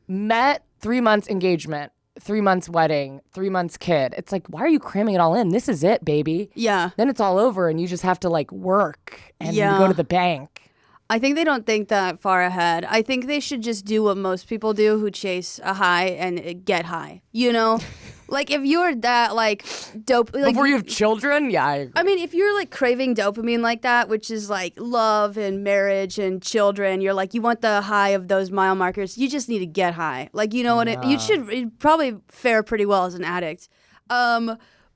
met, 3 months engagement, 3 months wedding, 3 months kid. It's like, why are you cramming it all in? This is it, baby. Yeah. Then it's all over, and you just have to like work and go to the bank. I think they don't think that far ahead. I think they should just do what most people do who chase a high and get high. Like if you're that like dope, like before you have children, I agree. I mean, if you're like craving dopamine like that, which is like love and marriage and children, you're like you want the high of those mile markers. You just need to get high. Like you'd probably fare pretty well as an addict.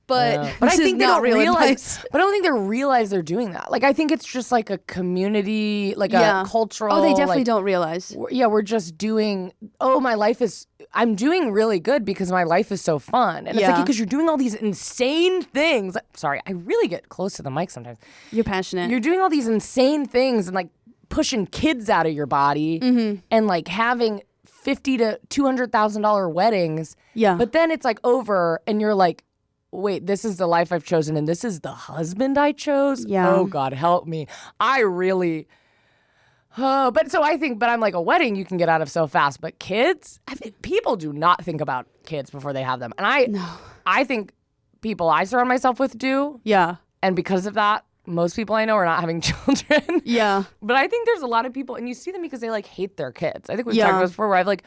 But I think they don't realize. But I don't think they realize they're doing that. Like I think it's just like a community, like a cultural. Oh, they definitely don't realize. We're just doing. Oh, I'm doing really good because my life is so fun, and it's like because you're doing all these insane things. Sorry, I really get close to the mic sometimes. You're passionate. You're doing all these insane things and like pushing kids out of your body, and like having $50,000 to $200,000 weddings. Yeah, but then it's like over, and you're like, wait, this is the life I've chosen, and this is the husband I chose? Yeah. Oh, God, help me. I really... but I'm like, a wedding you can get out of so fast, but kids? People do not think about kids before they have them. And I think people I surround myself with do. Yeah. And because of that, most people I know are not having children. Yeah. But I think there's a lot of people, and you see them because they like hate their kids. I think we've talked about this before, where I've like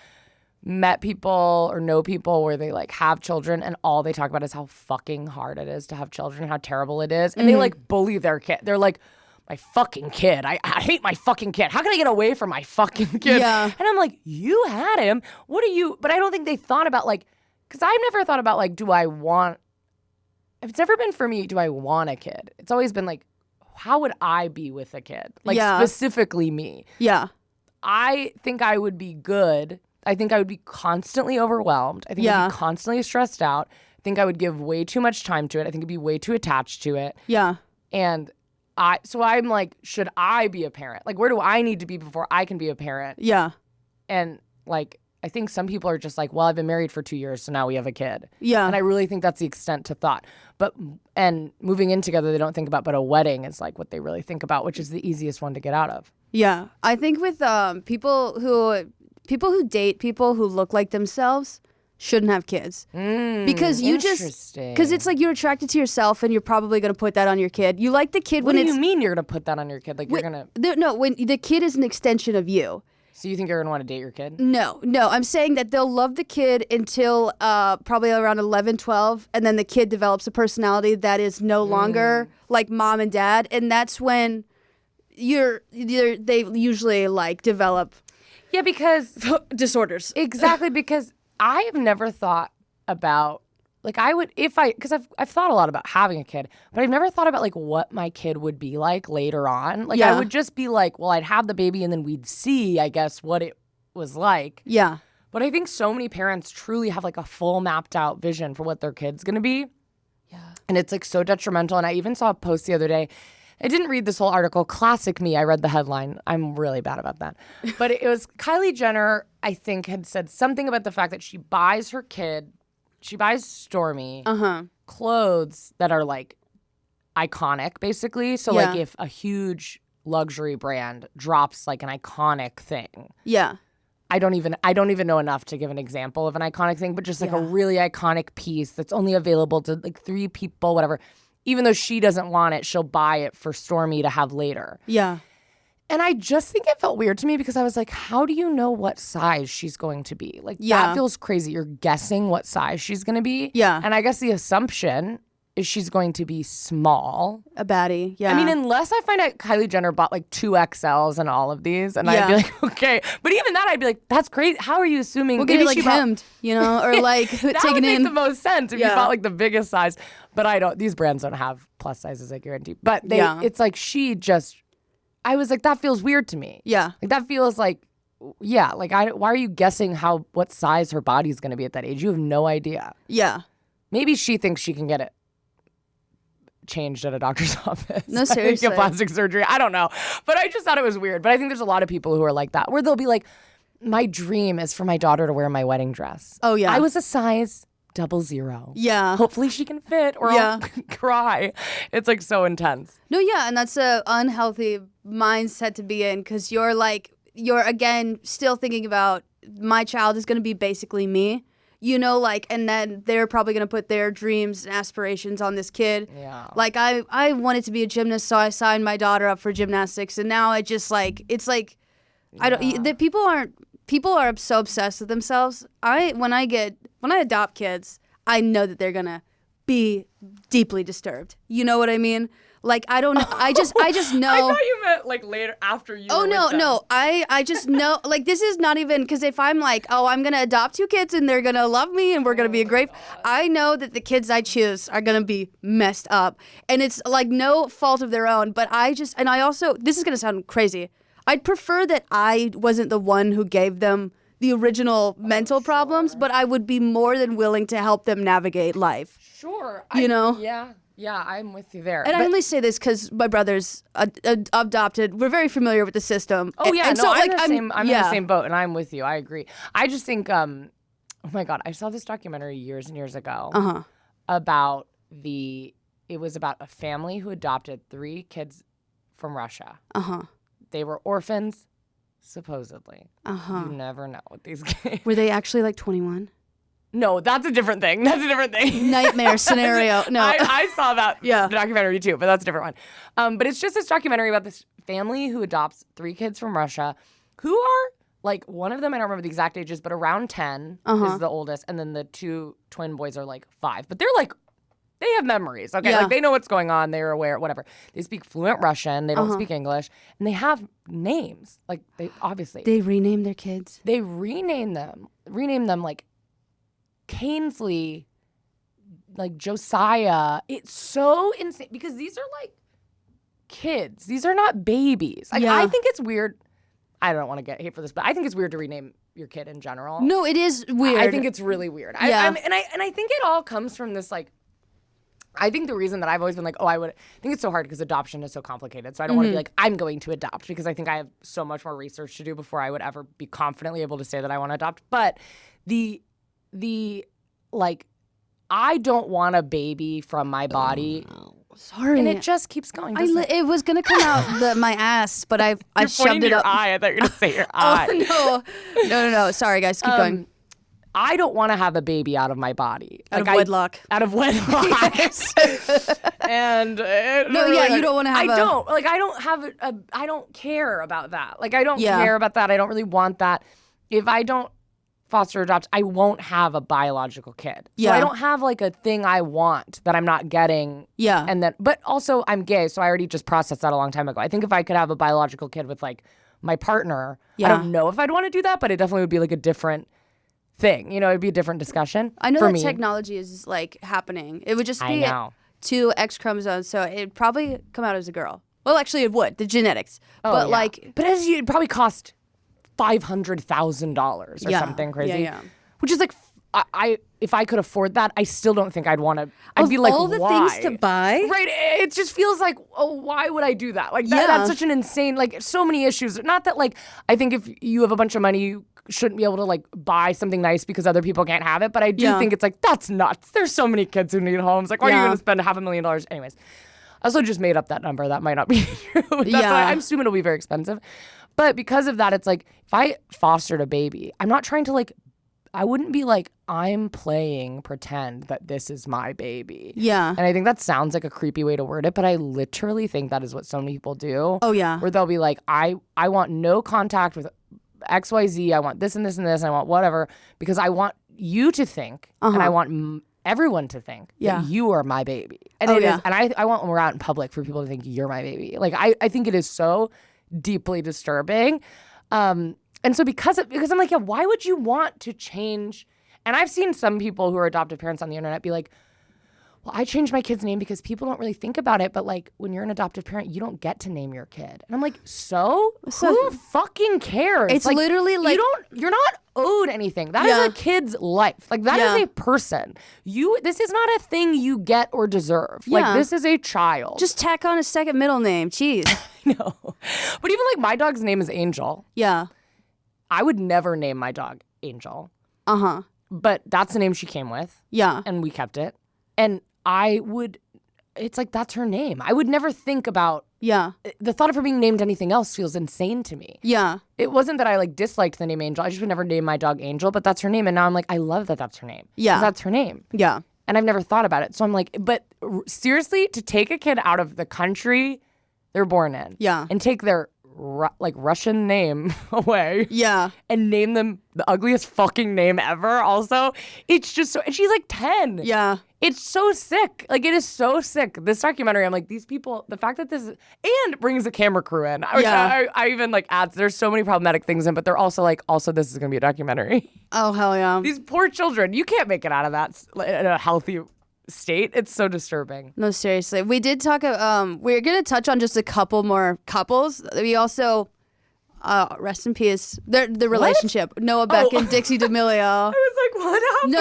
met people or know people where they like have children and all they talk about is how fucking hard it is to have children, how terrible it is. And they like bully their kid. They're like, my fucking kid. I hate my fucking kid. How can I get away from my fucking kid? Yeah. And I'm like, you had him. What are you? But I don't think they thought about like, because I've never thought about like, it's never been for me, do I want a kid? It's always been like, how would I be with a kid? Like specifically me. Yeah. I think I would be good. I think I would be constantly overwhelmed. I think I'd be constantly stressed out. I think I would give way too much time to it. I think I'd be way too attached to it. Yeah. And I'm like, should I be a parent? Like, where do I need to be before I can be a parent? Yeah. And like, I think some people are just like, well, I've been married for 2 years, so now we have a kid. Yeah. And I really think that's the extent to thought. And moving in together, they don't think about, but a wedding is like what they really think about, which is the easiest one to get out of. Yeah. I think with people who date people who look like themselves shouldn't have kids. Because it's like you're attracted to yourself and you're probably going to put that on your kid. You like the kid when you mean you're going to put that on your kid? Like you're going to... No, when the kid is an extension of you. So you think you're going to want to date your kid? No. I'm saying that they'll love the kid until probably around 11, 12, and then the kid develops a personality that is no longer like mom and dad, and that's when they usually like develop... Yeah, because... disorders. Exactly, because I have never thought about... Like I would, because I've thought a lot about having a kid, but I've never thought about like what my kid would be like later on. Like I would just be like, well, I'd have the baby and then we'd see, I guess, what it was like. Yeah. But I think so many parents truly have like a full mapped out vision for what their kid's going to be. Yeah. And it's like so detrimental. And I even saw a post the other day. I didn't read this whole article. Classic me. I read the headline. I'm really bad about that. But it was Kylie Jenner, I think, had said something about the fact that she buys Stormy clothes that are like iconic, basically. So like if a huge luxury brand drops like an iconic thing. Yeah. I don't even know enough to give an example of an iconic thing, but just like a really iconic piece that's only available to like 3 people, whatever. Even though she doesn't want it, she'll buy it for Stormy to have later. Yeah. And I just think it felt weird to me because I was like, how do you know what size she's going to be? Like, that feels crazy. You're guessing what size she's going to be. Yeah. And I guess the assumption is she's going to be small. A baddie, yeah. I mean, unless I find out Kylie Jenner bought like 2 XLs and all of these, and I'd be like, okay. But even that, I'd be like, that's crazy. How are you assuming? We'll get it like hemmed, you know, or like that taken would make in. the most sense if you bought like the biggest size. But I don't. These brands don't have plus sizes, I guarantee. But it's like she just. I was like, that feels weird to me. Yeah, like that feels like, like why are you guessing what size her body's going to be at that age? You have no idea. Yeah, maybe she thinks she can get it changed at a doctor's office. No, seriously. Get plastic surgery. I don't know. But I just thought it was weird. But I think there's a lot of people who are like that, where they'll be like, my dream is for my daughter to wear my wedding dress. Oh, yeah. I was a size 00. Yeah. Hopefully she can fit or I'll cry. It's like so intense. No, yeah. And that's a unhealthy mindset to be in, because you're again still thinking about my child is going to be basically me. You know, like, and then they're probably going to put their dreams and aspirations on this kid. Yeah. Like, I wanted to be a gymnast, so I signed my daughter up for gymnastics. And now I just, like, it's like, I don't, the people are so obsessed with themselves. When I adopt kids, I know that they're going to be deeply disturbed. You know what I mean? Like, I don't know. I just know. I thought you meant like later after you. Oh, were no, with them. no. I just know. Like, this is not even, because if I'm like, oh, I'm going to adopt 2 kids and they're going to love me and we're going to be a great. I know that the kids I choose are going to be messed up. And it's like no fault of their own. But I also, this is going to sound crazy. I'd prefer that I wasn't the one who gave them the original mental problems, but I would be more than willing to help them navigate life. Sure. You know? Yeah, I'm with you there. And I only say this because my brother's adopted. We're very familiar with the system. Oh, yeah. And no, so, I'm, like, I'm in the same boat, and I'm with you. I agree. I just think, oh, my God, I saw this documentary years and years ago about it was about a family who adopted 3 kids from Russia. They were orphans, supposedly. You never know with these kids. Were they actually like 21? No, that's a different thing. Nightmare scenario. No. I saw that documentary too, but that's a different one. But it's just this documentary about this family who adopts 3 kids from Russia who are like, one of them, I don't remember the exact ages, but around 10 is the oldest. And then the 2 twin boys are like 5. But they're like, they have memories, okay? Like, they know what's going on. They're aware, whatever. They speak fluent Russian. They don't speak English. And they have names. Like, they obviously. They rename their kids? They rename them like Cainsley, like Josiah. It's so insane because these are like kids. These are not babies. Like, I think it's weird. I don't want to get hate for this, but I think it's weird to rename your kid in general. No, it is weird. I think it's really weird. I think it all comes from this, like, I think the reason that I've always been like, I think it's so hard because adoption is so complicated. So I don't want to be like, I'm going to adopt, because I think I have so much more research to do before I would ever be confidently able to say that I want to adopt. But like, I don't want a baby from my body. Sorry. And it just keeps going. It was going to come out my ass, but I shoved it your up. eye. I thought you were going to say your eye. Oh, no. Sorry, guys. Keep going. I don't want to have a baby out of my body. Out of wedlock. Out of wedlock. And you don't want to have I don't care about that. Like, I don't care about that. I don't really want that. If I don't foster adopt, I won't have a biological kid. So I don't have like a thing I want that I'm not getting. Yeah. And then, but also I'm gay, so I already just processed that a long time ago. I think if I could have a biological kid with like my partner, I don't know if I'd want to do that, but it definitely would be like a different thing. You know, it'd be a different discussion. I know that technology is like happening. It would just be 2 X chromosomes, so it'd probably come out as a girl. Well, actually, it would, the genetics. But it'd probably cost $500,000 or something crazy. Yeah. Which is like, if I could afford that, I still don't think I'd want to. I'd be like, all the why? things to buy, right? It just feels like, why would I do that? Like that's such an insane, like, so many issues. Not that, like, I think if you have a bunch of money, you shouldn't be able to like buy something nice because other people can't have it. But I do think it's like, that's nuts. There's so many kids who need homes. Like, why are you going to spend $500,000? Anyways, I also just made up that number. That might not be true. That's why I'm assuming it'll be very expensive. But because of that, it's like if I fostered a baby, I'm not trying to like, I wouldn't be like, I'm playing pretend that this is my baby. Yeah. And I think that sounds like a creepy way to word it, but I literally think that is what so many people do. Oh, yeah. Where they'll be like, I want no contact with XYZ. I want this and this and this. I want whatever, because I want you to think, and I want everyone to think that you are my baby. And it is, and I want when we're out in public for people to think you're my baby. Like, I think it is so deeply disturbing. And so because I'm like, yeah, why would you want to change? And I've seen some people who are adoptive parents on the internet be like, well, I changed my kid's name because people don't really think about it. But like when you're an adoptive parent, you don't get to name your kid. And I'm like, so who fucking cares? It's like, literally like you're not owed anything. That is a kid's life. Like that is a person. This is not a thing you get or deserve. Yeah. Like this is a child. Just tack on a second middle name. Jeez. No. But even like my dog's name is Angel. Yeah. I would never name my dog Angel. Uh-huh. But that's the name she came with. Yeah. And we kept it. And it's like, that's her name. I would never think about, the thought of her being named anything else feels insane to me. Yeah. It wasn't that I like disliked the name Angel. I just would never name my dog Angel, but that's her name. And now I'm like, I love that that's her name. Yeah. 'Cause that's her name. Yeah. And I've never thought about it. So I'm like, but seriously, to take a kid out of the country they're born in. Yeah. And take their Russian name away. Yeah. And name them the ugliest fucking name ever also. It's just so, and she's like 10. Yeah. It's so sick. Like, it is so sick. This documentary, I'm like, these people, the fact that this, and brings a camera crew in. I even like adds, there's so many problematic things in, but they're also like, also this is going to be a documentary. Oh, hell yeah. These poor children, you can't make it out of that in a healthy state. It's so disturbing. No, seriously. We did talk, we're going to touch on just a couple more couples. We also, rest in peace, the relationship. Noah Beck and Dixie D'Amelio. I was like, what happened?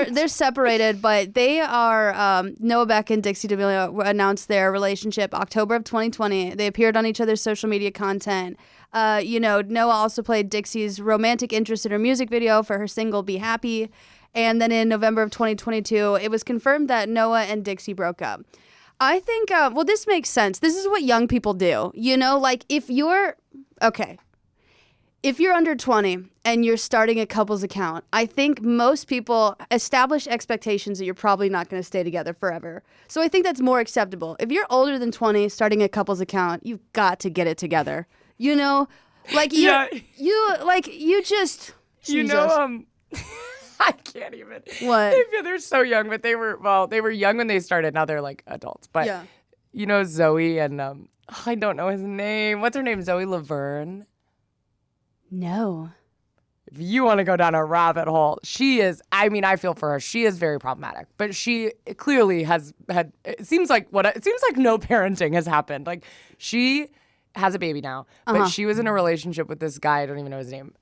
No, they're separated, but they are, Noah Beck and Dixie D'Amelio announced their relationship October of 2020. They appeared on each other's social media content. Noah also played Dixie's romantic interest in her music video for her single Be Happy. And then in November of 2022, it was confirmed that Noah and Dixie broke up. I think, this makes sense. This is what young people do. You know, like if you're under 20 and you're starting a couple's account, I think most people establish expectations that you're probably not going to stay together forever. So I think that's more acceptable. If you're older than 20, starting a couple's account, you've got to get it together. You know, like you just, Jesus. I can't even. What? They're so young, but they were young when they started. Now they're like adults. But you know, Zoe and I don't know his name. What's her name? Zoe Laverne. No. If you want to go down a rabbit hole, she is. I mean, I feel for her. She is very problematic, but she clearly has had. It seems like no parenting has happened. Like she has a baby now, but she was in a relationship with this guy. I don't even know his name.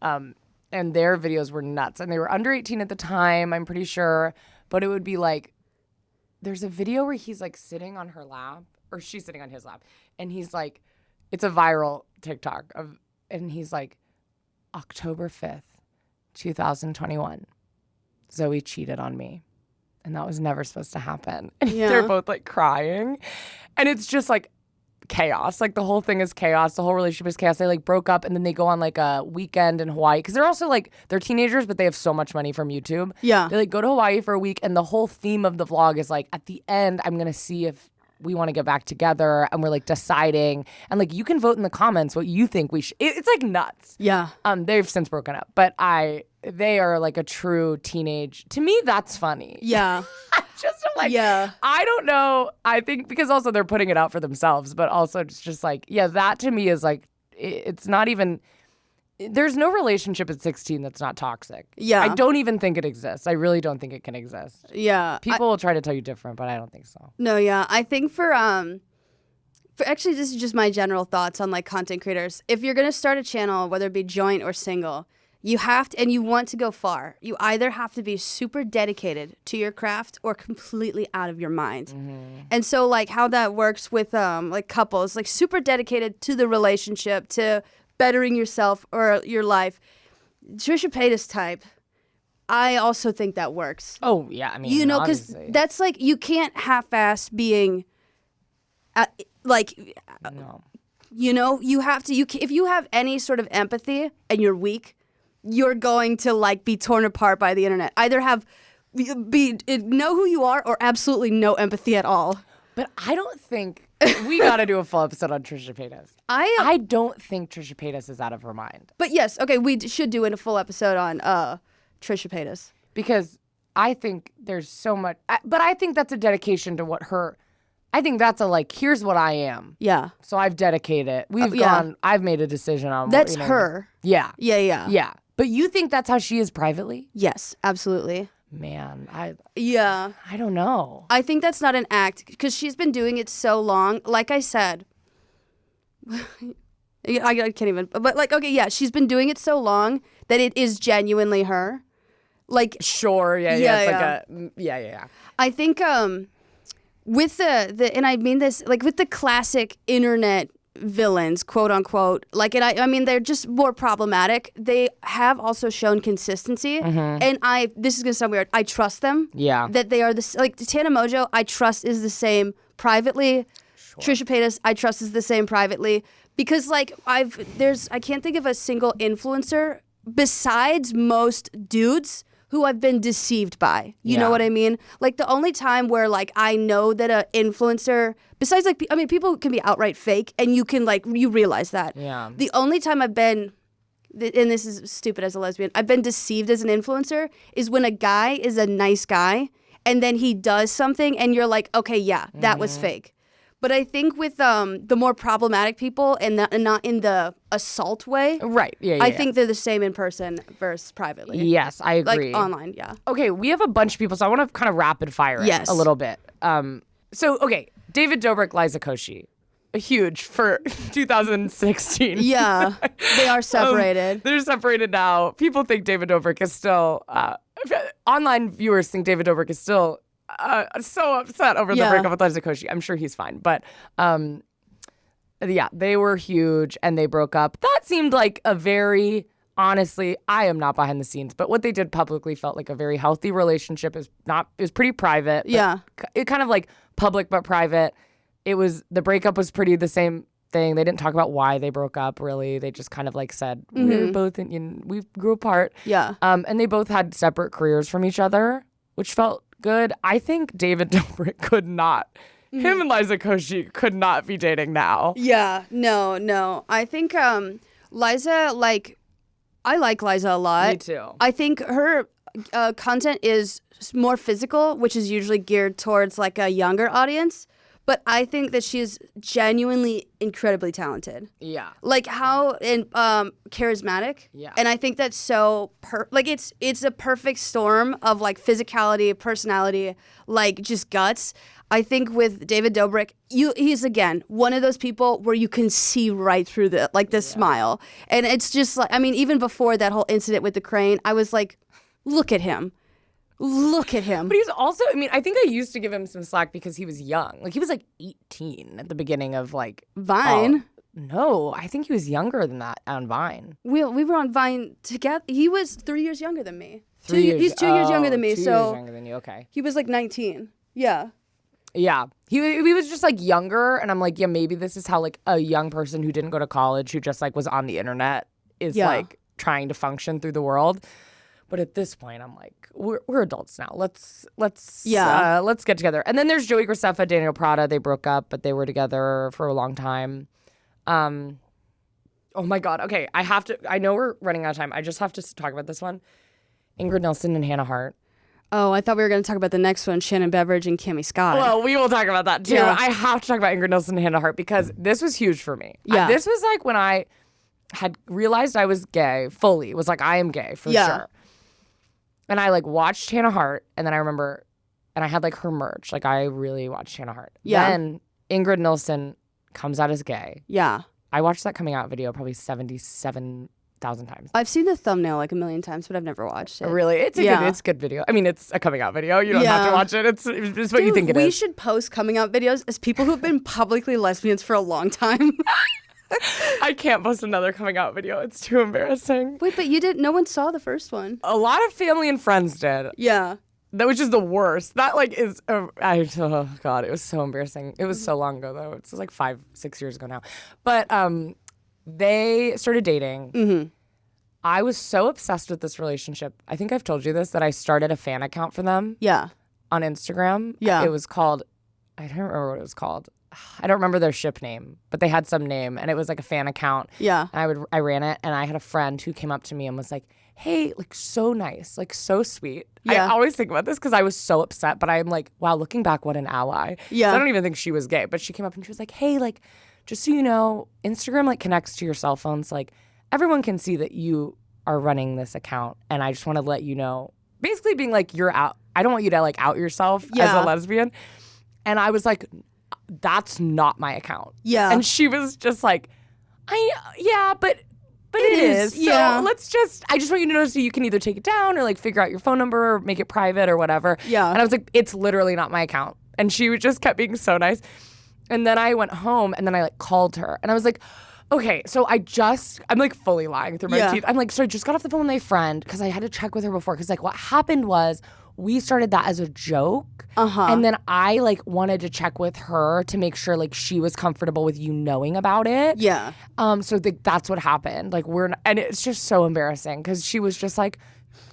And their videos were nuts. And they were under 18 at the time, I'm pretty sure. But it would be like, there's a video where he's like sitting on her lap, or she's sitting on his lap. And he's like, it's a viral TikTok. And he's like, October 5th, 2021, Zoe cheated on me. And that was never supposed to happen. And they're both like crying. And it's just like, chaos. Like the whole thing is chaos. The whole relationship is chaos. They like broke up and then they go on like a weekend in Hawaii because they're also like they're teenagers, but they have so much money from YouTube. Yeah, they like go to Hawaii for a week, and the whole theme of the vlog is like at the end, I'm gonna see if we want to get back together, and we're like deciding, and like you can vote in the comments what you think we should. It's like nuts. Yeah. They've since broken up, but they are like a true teenage. To me, that's funny. Yeah. I'm like, I don't know. I think because also they're putting it out for themselves, but also it's just like, that to me is like, it's not even, there's no relationship at 16 that's not toxic. Yeah. I don't even think it exists. I really don't think it can exist. Yeah. People will try to tell you different, but I don't think so. No, yeah. I think for actually, this is just my general thoughts on like content creators. If you're going to start a channel, whether it be joint or single, you have to, and you want to go far, you either have to be super dedicated to your craft or completely out of your mind. Mm-hmm. And so like how that works with like couples, like super dedicated to the relationship, to bettering yourself or your life. Trisha Paytas type, I also think that works. Oh, yeah. I mean, you know, because that's like, you can't half-ass being like... No. You know, you have to. If you have any sort of empathy and you're weak, you're going to like be torn apart by the internet. Either know who you are or absolutely no empathy at all. But I don't think we got to do a full episode on Trisha Paytas. I don't think Trisha Paytas is out of her mind. But yes, okay, we should do a full episode on Trisha Paytas. Because I think there's so much, but I think that's a dedication to I think that's a like, here's what I am. Yeah. So I've dedicated. I've made a decision on that's her. Yeah. Yeah. Yeah. But you think that's how she is privately? Yes, absolutely. Man, I don't know. I think that's not an act because she's been doing it so long. Like I said, I can't even. But like, okay, yeah, she's been doing it so long that it is genuinely her. Like, sure, yeah. I think with the and I mean this like with the classic internet villains, quote unquote, like, and I mean they're just more problematic. They have also shown consistency, and this is gonna sound weird. I trust them. Yeah, that they are like Tana Mojo. I trust is the same privately. Sure. Trisha Paytas, I trust is the same privately because like I can't think of a single influencer besides most dudes who I've been deceived by. You know what I mean? Like the only time where like I know that an influencer, besides like, I mean, people can be outright fake and you can like, you realize that. Yeah. The only time I've been, and this is stupid as a lesbian, I've been deceived as an influencer is when a guy is a nice guy and then he does something and you're like, okay, yeah, that was fake. But I think with the more problematic people and not in the assault way, right? Yeah. I think they're the same in person versus privately. Yes, I agree. Like online, yeah. Okay, we have a bunch of people, so I want to kind of rapid fire it a little bit. So David Dobrik, Liza Koshy, huge for 2016. Yeah, they are separated. They're separated now. People think David Dobrik is still. Online viewers think David Dobrik is still. So upset over the breakup with Liza Koshy. I'm sure he's fine. But they were huge and they broke up. That seemed like a very, honestly, I am not behind the scenes, but what they did publicly felt like a very healthy relationship. It was pretty private. Yeah. It kind of like public but private. The breakup was pretty the same thing. They didn't talk about why they broke up really. They just kind of like said, we were both we grew apart. Yeah. And they both had separate careers from each other, which felt good. I think David Dobrik could not. Him and Liza Koshy could not be dating now. Yeah, no. I think Liza, like, I like Liza a lot. Me too. I think her content is more physical, which is usually geared towards like a younger audience. But I think that she is genuinely incredibly talented. Yeah. Like how charismatic. Yeah. And I think that's so it's a perfect storm of like physicality, personality, like just guts. I think with David Dobrik, he's again one of those people where you can see right through the smile. And it's just like, I mean, even before that whole incident with the crane, I was like, look at him. Look at him. But he's also, I mean, I think I used to give him some slack because he was young. Like, he was like 18 at the beginning of like... Vine? No, I think he was younger than that on Vine. We were on Vine together. He was 3 years younger than me. He's 2 years younger than me, 2 so... 2 years younger than you, okay. He was like 19. Yeah. Yeah. He was just like younger, and I'm like, yeah, maybe this is how like a young person who didn't go to college, who just like was on the internet, is like trying to function through the world. But at this point, I'm like, we're adults now. Let's get together. And then there's Joey Graceffa, Daniel Prada. They broke up, but they were together for a long time. Oh my God. Okay, I know we're running out of time. I just have to talk about this one. Ingrid Nilsson and Hannah Hart. Oh, I thought we were going to talk about the next one, Shannon Beveridge and Kimmy Scott. Well, we will talk about that too. Yeah. I have to talk about Ingrid Nilsson and Hannah Hart because this was huge for me. Yeah. This was like when I had realized I was gay fully. It was like, I am gay for sure. And I like watched Hannah Hart, and then I remember, and I had like her merch. Like I really watched Hannah Hart. Yeah. Then Ingrid Nilsson comes out as gay. Yeah. I watched that coming out video probably 77,000 times. I've seen the thumbnail like a million times, but I've never watched it. Really? It's a good video. I mean, it's a coming out video. You don't have to watch it. It's what you think it is. We should post coming out videos as people who've been publicly lesbians for a long time. I can't post another coming out video. It's too embarrassing. Wait, but no one saw the first one. A lot of family and friends did. Yeah. which is the worst. That like is, oh God, it was so embarrassing. It was so long ago though. It's like 5-6 years ago now. But they started dating. Mm-hmm. I was so obsessed with this relationship. I think I've told you this, that I started a fan account for them. Yeah. On Instagram. Yeah. It was called, I don't remember what it was called. I don't remember their ship name, but they had some name and it was like a fan account. Yeah. And I ran it and I had a friend who came up to me and was like, hey, like so nice, like so sweet. Yeah. I always think about this because I was so upset, but I'm like, wow, looking back, what an ally. Yeah. So I don't even think she was gay, but she came up and she was like, hey, like, just so you know, Instagram like connects to your cell phones. Like everyone can see that you are running this account. And I just want to let you know, basically being like, you're out. I don't want you to like out yourself as a lesbian. And I was like, that's not my account. Yeah. And she was just like, but it is. Yeah. So I just want you to know so you can either take it down or like figure out your phone number or make it private or whatever. Yeah. And I was like, it's literally not my account. And she just kept being so nice. And then I went home and then I like called her and I was like, okay, so I'm like fully lying through my teeth. I'm like, so I just got off the phone with my friend because I had to check with her before. Because like what happened was we started that as a joke. And then I like wanted to check with her to make sure like she was comfortable with you knowing about it. Yeah. So that's what happened. Like and it's just so embarrassing because she was just like,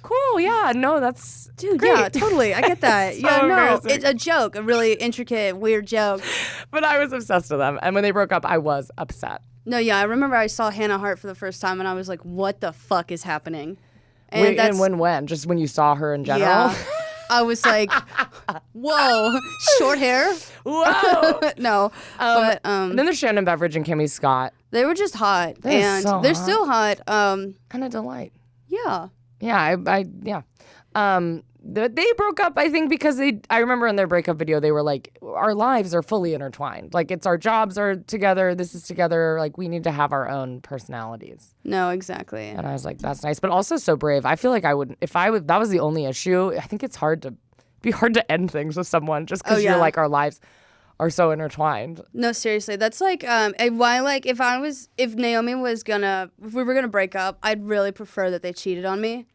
cool, yeah, no, that's Dude, great. yeah, totally. I get that. So yeah, no, embarrassing. it's a joke, a really intricate, weird joke. But I was obsessed with them. And when they broke up, I was upset. No, yeah, I remember I saw Hannah Hart for the first time and I was like, what the fuck is happening? And Wait, and when? Just when you saw her in general? Yeah. I was like, whoa, short hair? Whoa. No. But And then there's Shannon Beveridge and Kimmy Scott. they were just hot. They're and so they're hot. still hot. And a delight. Yeah. Yeah, they broke up, I think, because I remember in their breakup video, they were like, our lives are fully intertwined. Like, it's our jobs are together, this is together, like, we need to have our own personalities. No, exactly. And I was like, that's nice, but also so brave. I feel like I would, that was the only issue, I think it's hard to end things with someone just because you're like, our lives are so intertwined. No, seriously, that's like why like if Naomi was if we were gonna break up, I'd really prefer that they cheated on me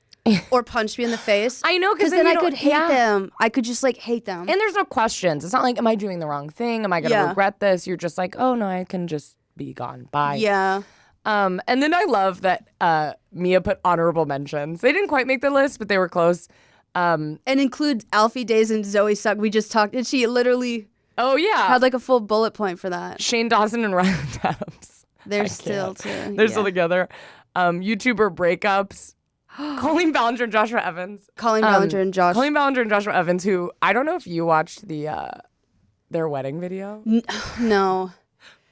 or punched me in the face. I know, because then I could hate them. I could just like hate them. And there's no questions. It's not like, am I doing the wrong thing? Am I gonna regret this? You're just like, oh no, I can just be gone. Bye. Yeah. And then I love that Mia put honorable mentions. They didn't quite make the list, but they were close. And include Alfie Days and Zoe Suck. We just talked, and she literally had like a full bullet point for that. Shane Dawson and Ryan Adams. They're still They're still together. YouTuber breakups. Colleen Ballinger and Joshua Evans. Colleen Ballinger and Joshua Evans, who I don't know if you watched their wedding video. No.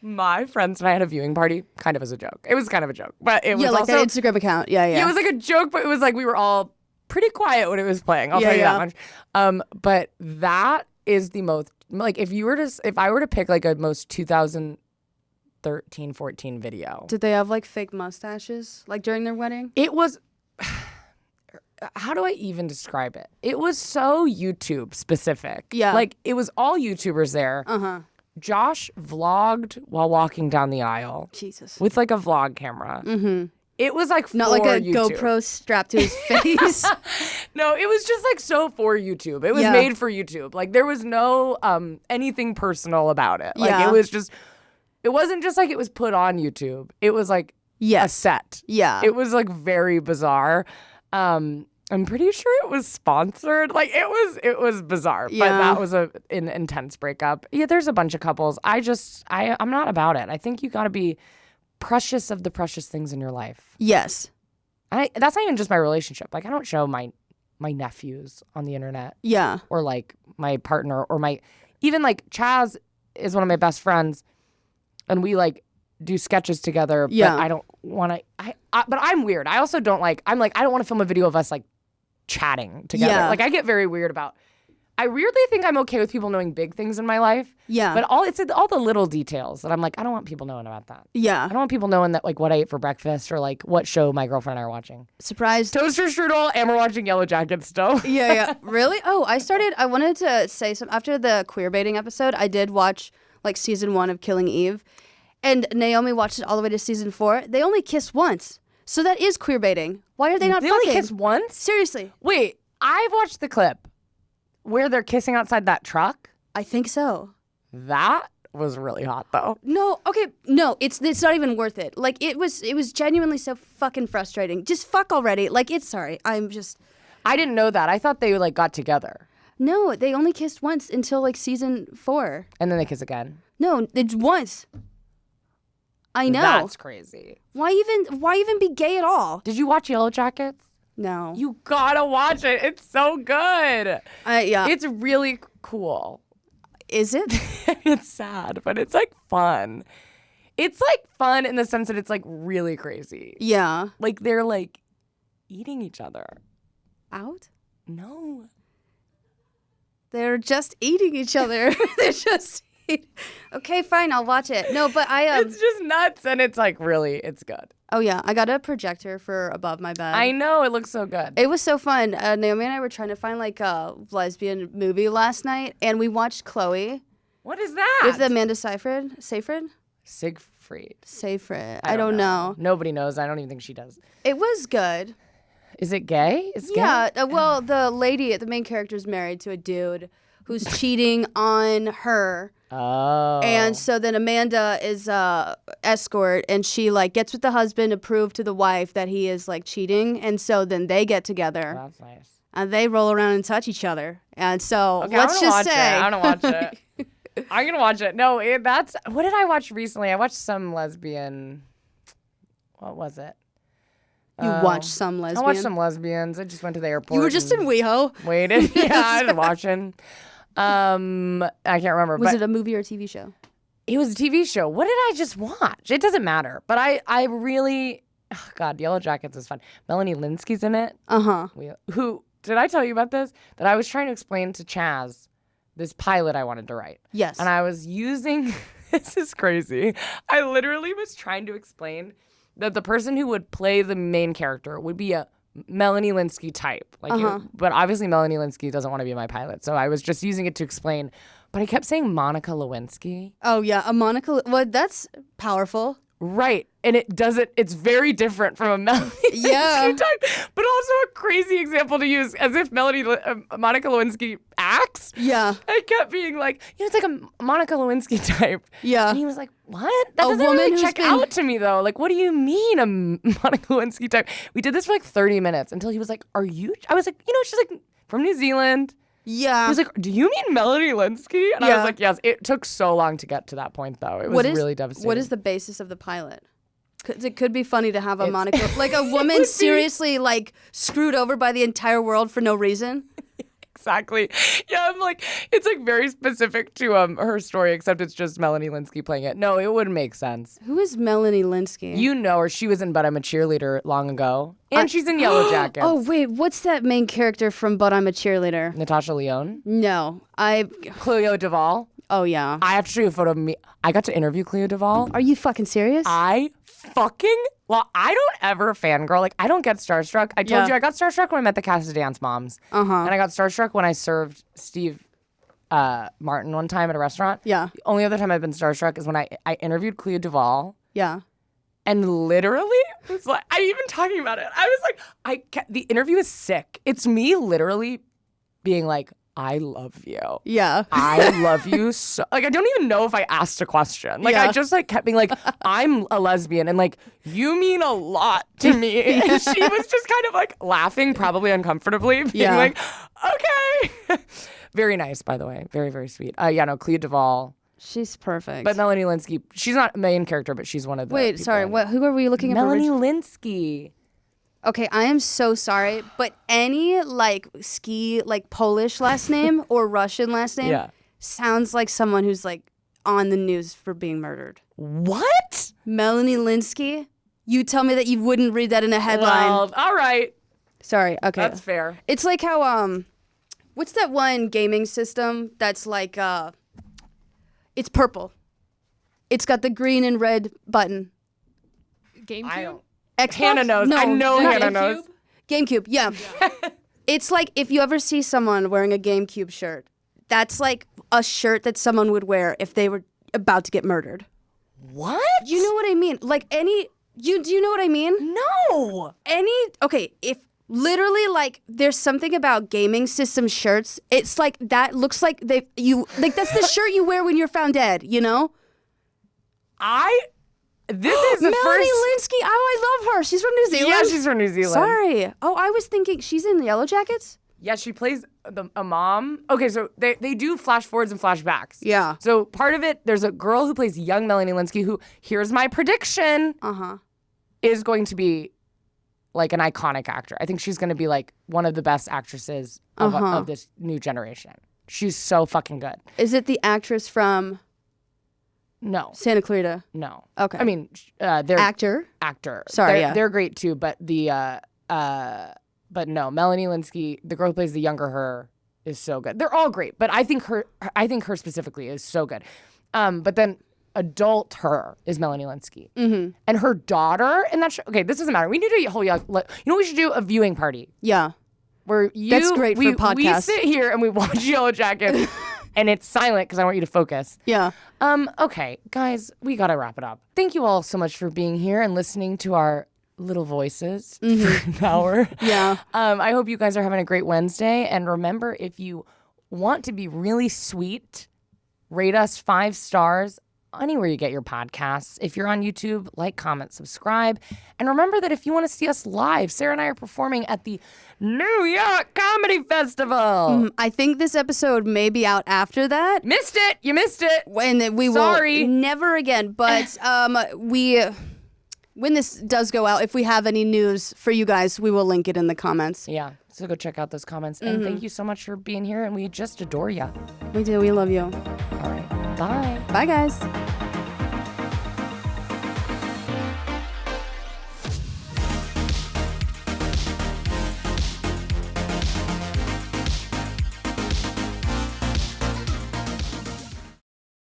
My friends and I had a viewing party, kind of as a joke. It was kind of a joke, but it was like also that Instagram account. Yeah. It was like a joke, but it was like we were all pretty quiet when it was playing. I'll tell you that much. But that is the most, like, if I were to pick like a most 2013, 14 video. Did they have like fake mustaches like during their wedding? It was, how do I even describe it? It was so YouTube specific. Yeah. Like it was all YouTubers there. Uh-huh. Josh vlogged while walking down the aisle. Jesus. With like a vlog camera. Mm-hmm. It was like not like a YouTube. GoPro strapped to his face. No, it was just like so for YouTube. It was made for YouTube. Like there was no anything personal about it. Like it wasn't just like it was put on YouTube. It was like a set. Yeah. It was like very bizarre. I'm pretty sure it was sponsored. Like it was bizarre. Yeah. But that was an intense breakup. Yeah, there's a bunch of couples. I'm not about it. I think you gotta be precious of the precious things in your life. Yes. That's not even just my relationship. Like I don't show my nephews on the internet. Yeah. Or like my partner or even like Chaz is one of my best friends and we like do sketches together. Yeah. But I don't want to, but I'm weird. I also don't I don't want to film a video of us like chatting together. Yeah. Like I get very weird I weirdly think I'm okay with people knowing big things in my life. Yeah. But it's all the little details that I'm like, I don't want people knowing about that. Yeah. I don't want people knowing that like what I ate for breakfast or like what show my girlfriend and I are watching. Surprised. Toaster strudel and we're watching Yellow Jackets still. Yeah. Really? Oh, I wanted to say something. After the queer baiting episode, I did watch like season 1 of Killing Eve. And Naomi watched it all the way to season 4. They only kiss once. So that is queer baiting. Why are they not They fucking? only kiss once? Seriously. Wait, I've watched the clip. where they're kissing outside that truck? I think so. That was really hot, though. No, okay, no, it's not even worth it. Like, it was genuinely so fucking frustrating. Just fuck already. Like, I didn't know that. I thought they, like, got together. No, they only kissed once until, like, season 4. And then they kiss again. No, it's once. I know. That's crazy. Why even be gay at all? Did you watch Yellow Jackets? No. You gotta watch it. It's so good. Yeah. It's really cool. Is it? It's sad, but it's, like, fun. It's, like, fun in the sense that it's, like, really crazy. Yeah. Like, they're, like, eating each other. Out? No. They're just eating each other. They're just okay, fine, I'll watch it. No, but It's just nuts, and it's, like, really, it's good. Oh, yeah, I got a projector for above my bed. I know, it looks so good. It was so fun. Naomi and I were trying to find, like, a lesbian movie last night, and we watched Chloe. What is that? With Amanda Seyfried? Seyfried. I don't know. Nobody knows. I don't even think she does. It was good. Is it gay? It's gay? Yeah, well, the main character is married to a dude who's cheating on her. Oh. And so then Amanda is escort, and she, like, gets with the husband to prove to the wife that he is, like, cheating. And so then they get together. That's nice. And they roll around and touch each other. And so Okay, let's just say. I'm going to watch it. I'm going to watch it. No, that's. What did I watch recently? I watched some lesbian. What was it? You watched some lesbian? I watched some lesbians. I just went to the airport. You were just in WeHo. Waited. Yeah, I was watching. I can't remember. Was it a movie or a TV show? It was a TV show. What did I just watch? It doesn't matter. But I really, oh God, Yellow Jackets is fun. Melanie Linsky's in it. Uh-huh. Who, did I tell you about this? That I was trying to explain to Chaz this pilot I wanted to write. Yes. And I was using, this is crazy. I literally was trying to explain that the person who would play the main character would be a Melanie Linsky type. But obviously Melanie Linsky doesn't want to be my pilot. So I was just using it to explain. But I kept saying Monica Lewinsky. Oh, yeah. A Monica. Well, that's powerful. Right. And it's very different from a Melanie Linsky type, but also a crazy example to use as if Monica Lewinsky acts. Yeah. I kept being like, it's like a Monica Lewinsky type. Yeah. And he was like, what? That doesn't really check out to me, though. Like, what do you mean a Monica Lewinsky type? We did this for like 30 minutes until he was like, are you? I was like, she's like from New Zealand. Yeah. He was like, do you mean Melanie Linsky? And I was like, yes. It took so long to get to that point, though. It was really devastating. What is the basis of the pilot? It could be funny to have a Monica, like a woman seriously like screwed over by the entire world for no reason. Exactly. Yeah, I'm like, it's like very specific to her story, except it's just Melanie Linsky playing it. No, it would make sense. Who is Melanie Linsky? You know her. She was in But I'm a Cheerleader long ago. And she's in Yellow Jackets. Oh, wait. What's that main character from But I'm a Cheerleader? Natasha Lyonne? No. Cleo Duvall? Oh, yeah. I have to show you a photo of me. I got to interview Cleo Duvall. Are you fucking serious? Well, I don't ever fangirl. Like, I don't get starstruck. I told you I got starstruck when I met the cast of Dance Moms. Uh-huh. And I got starstruck when I served Steve Martin one time at a restaurant. Yeah. The only other time I've been starstruck is when I interviewed Cleo Duvall. Yeah. And literally, it's like, I even talking about it. I was like, the interview is sick. It's me literally being like, I love you. Yeah. I love you so. Like, I don't even know if I asked a question. Like, I just like kept being like, I'm a lesbian, and like, you mean a lot to me. And she was just kind of like laughing, probably uncomfortably, being like, okay. Very nice, by the way. Very, very sweet. Cleo Duvall. She's perfect. But Melanie Linsky, she's not a main character, but she's one of the. Wait, sorry. Who are we looking at? Melanie Linsky. Okay, I am so sorry, but any like Polish last name or Russian last name sounds like someone who's like on the news for being murdered. What? Melanie Linsky? You tell me that you wouldn't read that in a headline. Well, all right. Sorry. Okay. That's fair. It's like how what's that one gaming system that's like it's purple. It's got the green and red button. GameCube? Xbox? Hannah knows. No, I know not Hannah knows. GameCube, yeah. It's like if you ever see someone wearing a GameCube shirt, that's like a shirt that someone would wear if they were about to get murdered. What? You know what I mean? Like do you know what I mean? No. Okay, if Literally, like, there's something about gaming system shirts. It's like, that looks like that's the shirt you wear when you're found dead, you know? This is the Melanie first... Linsky. Oh, I love her. She's from New Zealand. Yeah, she's from New Zealand. Sorry. Oh, I was thinking she's in the Yellow Jackets? Yeah, she plays a mom. Okay, so they do flash forwards and flashbacks. Yeah. So part of it, there's a girl who plays young Melanie Linsky who, here's my prediction, is going to be like an iconic actor. I think she's going to be like one of the best actresses of this new generation. She's so fucking good. Is it the actress from No. Santa Clarita? No. Okay. I mean, they're Actor? Sorry, they're great too, but but no, Melanie Linsky, the girl who plays the younger her, is so good. They're all great, but I think her specifically is so good. But then adult her is Melanie Linsky. Mm-hmm. And her daughter in that show. Okay, this doesn't matter. We need a whole, you know what we should do? A viewing party. Yeah. Where That's great for podcasts. We sit here and we watch Yellow Jackets and it's silent because I want you to focus. Yeah. Okay, guys, we got to wrap it up. Thank you all so much for being here and listening to our little voices for an hour. Yeah. I hope you guys are having a great Wednesday. And remember, if you want to be really sweet, rate us 5 stars anywhere you get your podcasts. If you're on YouTube, like, comment, subscribe. And remember that if you want to see us live, Sarah and I are performing at the New York Comedy Festival. I think this episode may be out after that. Missed it. You missed it. And we Sorry. will never again. But when this does go out, if we have any news for you guys, we will link it in the comments. Yeah. So go check out those comments. And thank you so much for being here. And we just adore you. We do. We love you. All right. Bye. Bye, guys.